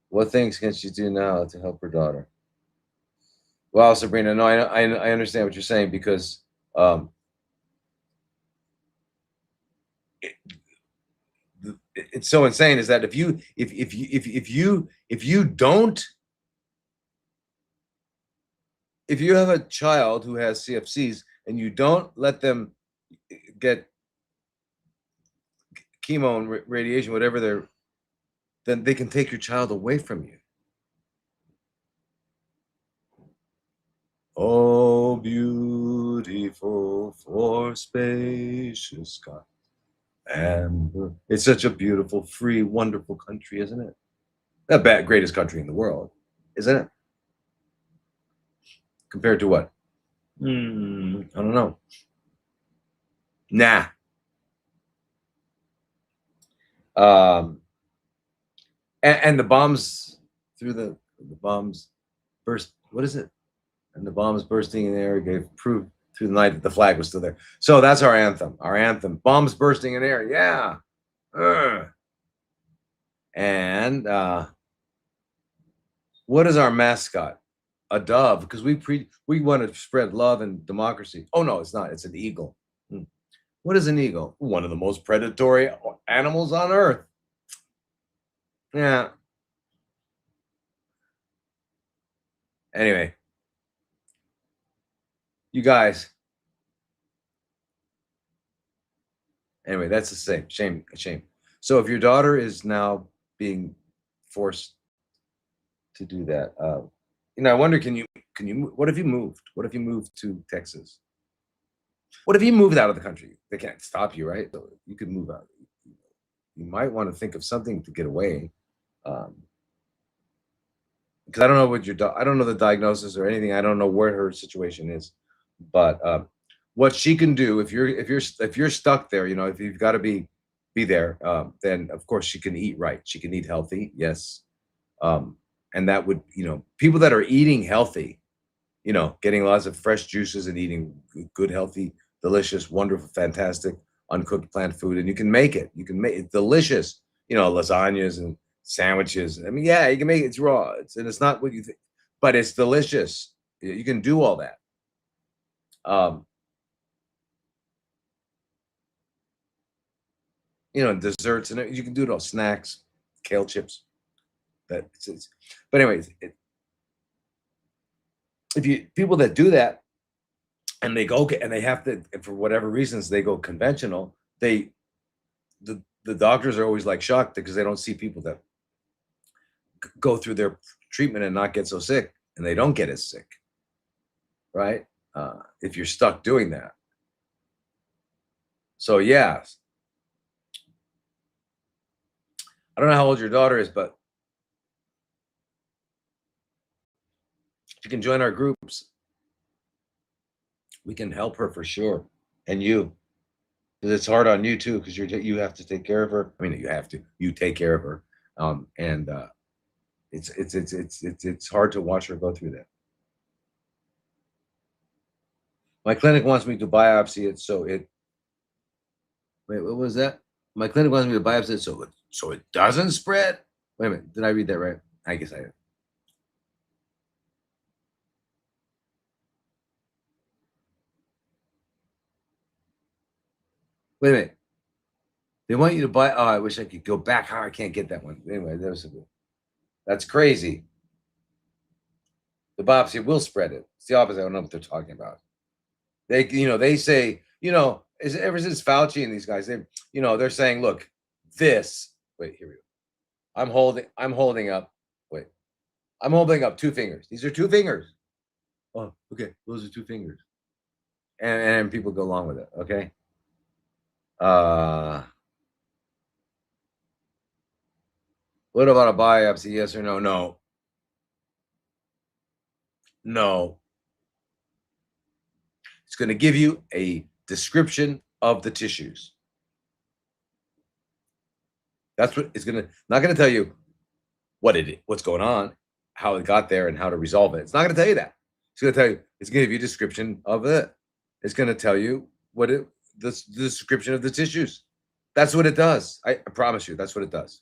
What things can she do now to help her daughter? Wow, Sabrina, no, I understand what you're saying because it, it's so insane. Is that if you have a child who has CFCs and you don't let them get chemo and radiation, whatever then they can take your child away from you. Oh, beautiful for spacious sky. Amber. It's such a beautiful, free, wonderful country, isn't it? The greatest country in the world, isn't it? Compared to what? I don't know. Nah. And the bombs through the bombs burst. What is it? And the bombs bursting in the air gave proof through the night that the flag was still there. So that's our anthem. Our anthem. Bombs bursting in air. Yeah. And what is our mascot? A dove, because we want to spread love and democracy. Oh no, it's not. It's an eagle. What is an eagle? One of the most predatory animals on earth. Yeah. Anyway, you guys. Anyway, that's the same. Shame. So if your daughter is now being forced to do that, I wonder, what if you moved? What if you moved to Texas? What if you moved out of the country? They can't stop you, right? So you could move out. You might want to think of something to get away. Um, because I don't know I don't know the diagnosis or anything. I don't know where her situation is, but what she can do if you're stuck there, if you've got to be there, then of course she can eat right. She can eat healthy, yes, um, and that would people that are eating healthy, getting lots of fresh juices and eating good, healthy, delicious, wonderful, fantastic, uncooked plant food, and you can make it. You can make it delicious. Lasagnas and sandwiches. I mean, yeah, you can make it. It's raw. It's not what you think, but it's delicious. You can do all that. Um, desserts and you can do it all. Snacks, kale chips. But anyways, if you people that do that and they go and they have to, and for whatever reasons they go conventional, the doctors are always like shocked because they don't see people that go through their treatment and not get so sick, and they don't get as sick, right? If you're stuck doing that. So yeah, I don't know how old your daughter is, but she can join our groups. We can help her for sure, and because it's hard on you too, because you have to take care of her. I mean, you take care of her, and it's hard to watch her go through that. My clinic wants me to biopsy it, so it. Wait, what was that? My clinic wants me to biopsy it, so it doesn't spread. Wait a minute, did I read that right? I guess I did. Wait a minute. They want you to buy. Oh, I wish I could go back. How I can't get that one. Anyway, that's crazy. The biopsy will spread it. It's the opposite. I don't know what they're talking about. They say, ever since Fauci and these guys, they're saying, look, this. Wait, here we go. I'm holding up. Wait, I'm holding up two fingers. These are two fingers. Oh, okay. Those are two fingers. And people go along with it. Okay. What about a biopsy? Yes or no? No. No. It's going to give you a description of the tissues. That's what it's not going to tell you what's going on, how it got there, and how to resolve it. It's not going to tell you that. It's going to tell you. It's going to give you a description of it. It's going to tell you the description of the tissues. That's what it does. I promise you, that's what it does.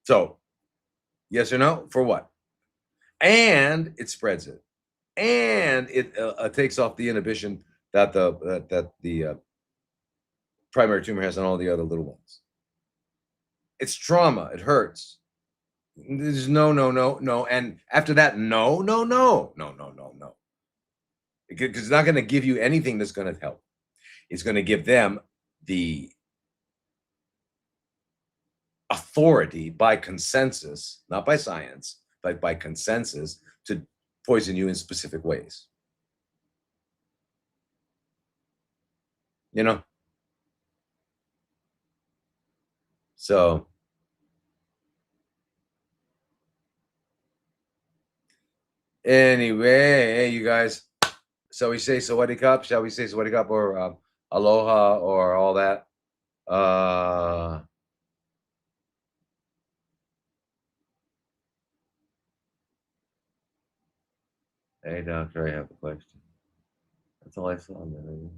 So, yes or no for what? And it spreads it, and it takes off the inhibition that the primary tumor has on all the other little ones. It's trauma. It hurts. There's no, and after that, no. Because it's not going to give you anything that's going to help. It's going to give them the authority by consensus, not by science, but by consensus, to poison you in specific ways. So anyway, hey, you guys. So we say Sawadee Cup? Shall we say Sawadee Cup or Aloha or all that? Hey, doctor, I have a question. That's all I saw on there.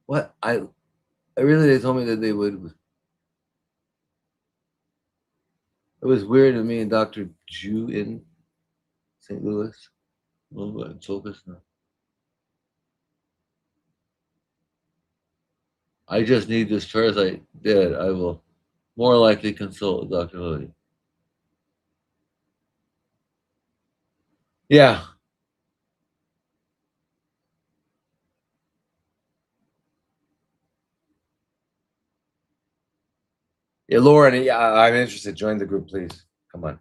What? I really, they told me that they would. It was weird to me and Dr. Ju in St. Louis. Focus now. I just need this parasite dead. I will more likely consult Dr. Lodi. Yeah. Yeah, Lauren, yeah, I'm interested. Join the group, please. Come on.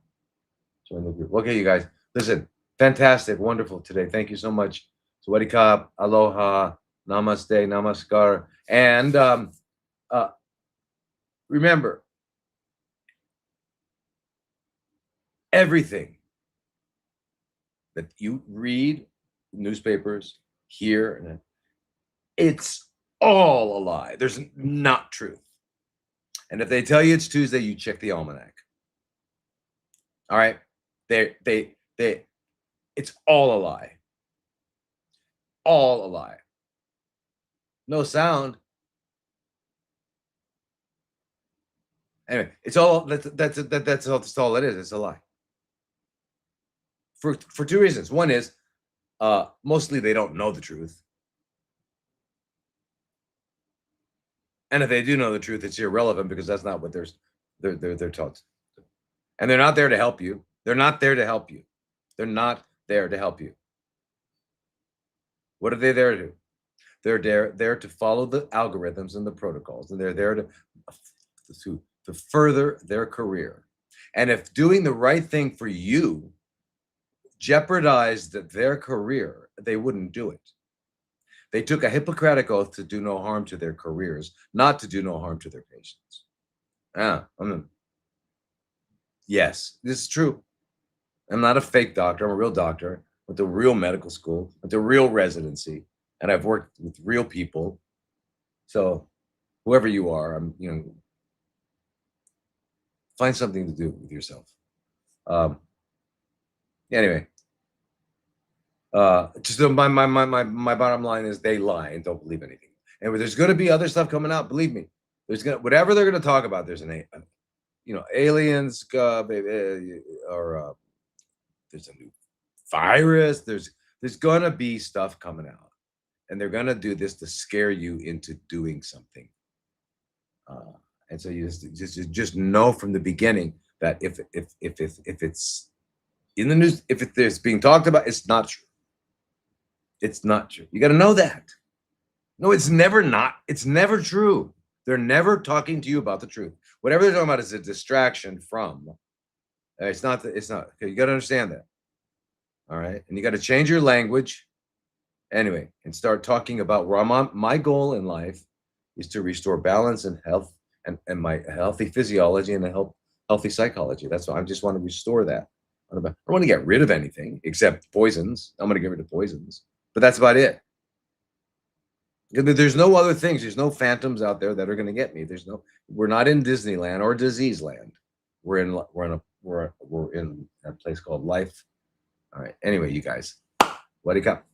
Join the group. Okay, you guys. Listen, fantastic, wonderful today. Thank you so much. Sawadi Kap, aloha, namaste, namaskar. And remember, everything that you read, newspapers, hear, it's all a lie. There's not truth. And if they tell you it's Tuesday, you check the almanac. All right? It's all a lie. All a lie. No sound. Anyway, it's all that's all it is. It's a lie. For two reasons. One is mostly they don't know the truth. And if they do know the truth, it's irrelevant because that's not what they're taught. And they're not there to help you. They're not there to help you. They're not there to help you. What are they there to do? They're there to follow the algorithms and the protocols, and they're there to further their career. And if doing the right thing for you jeopardized their career, they wouldn't do it. They took a Hippocratic oath to do no harm to their careers, not to do no harm to their patients. Yes, this is true. I'm not a fake doctor. I'm a real doctor. Went to real medical school, went to real residency, and I've worked with real people. So whoever you are, find something to do with yourself. Anyway, just my bottom line is they lie and don't believe anything. And there's going to be other stuff coming out. Believe me, whatever they're going to talk about. There's aliens, or there's a new virus. There's going to be stuff coming out, and they're going to do this to scare you into doing something. And so you just know from the beginning that if it's in the news, if it's being talked about, it's not true. It's not true. You got to know that. No, it's never not. It's never true. They're never talking to you about the truth. Whatever they're talking about is a distraction from. It's not. Okay, you got to understand that. All right, and you got to change your language. Anyway, and start talking about where my goal in life is to restore balance and health and my healthy physiology and a healthy psychology. That's why I just want to restore that. I don't want to get rid of anything except poisons. I'm going to get rid of poisons, but that's about it. There's no other things. There's no phantoms out there that are going to get me. We're not in Disneyland or Disease Land. We're in a place called life. All right. Anyway, you guys, what do you got?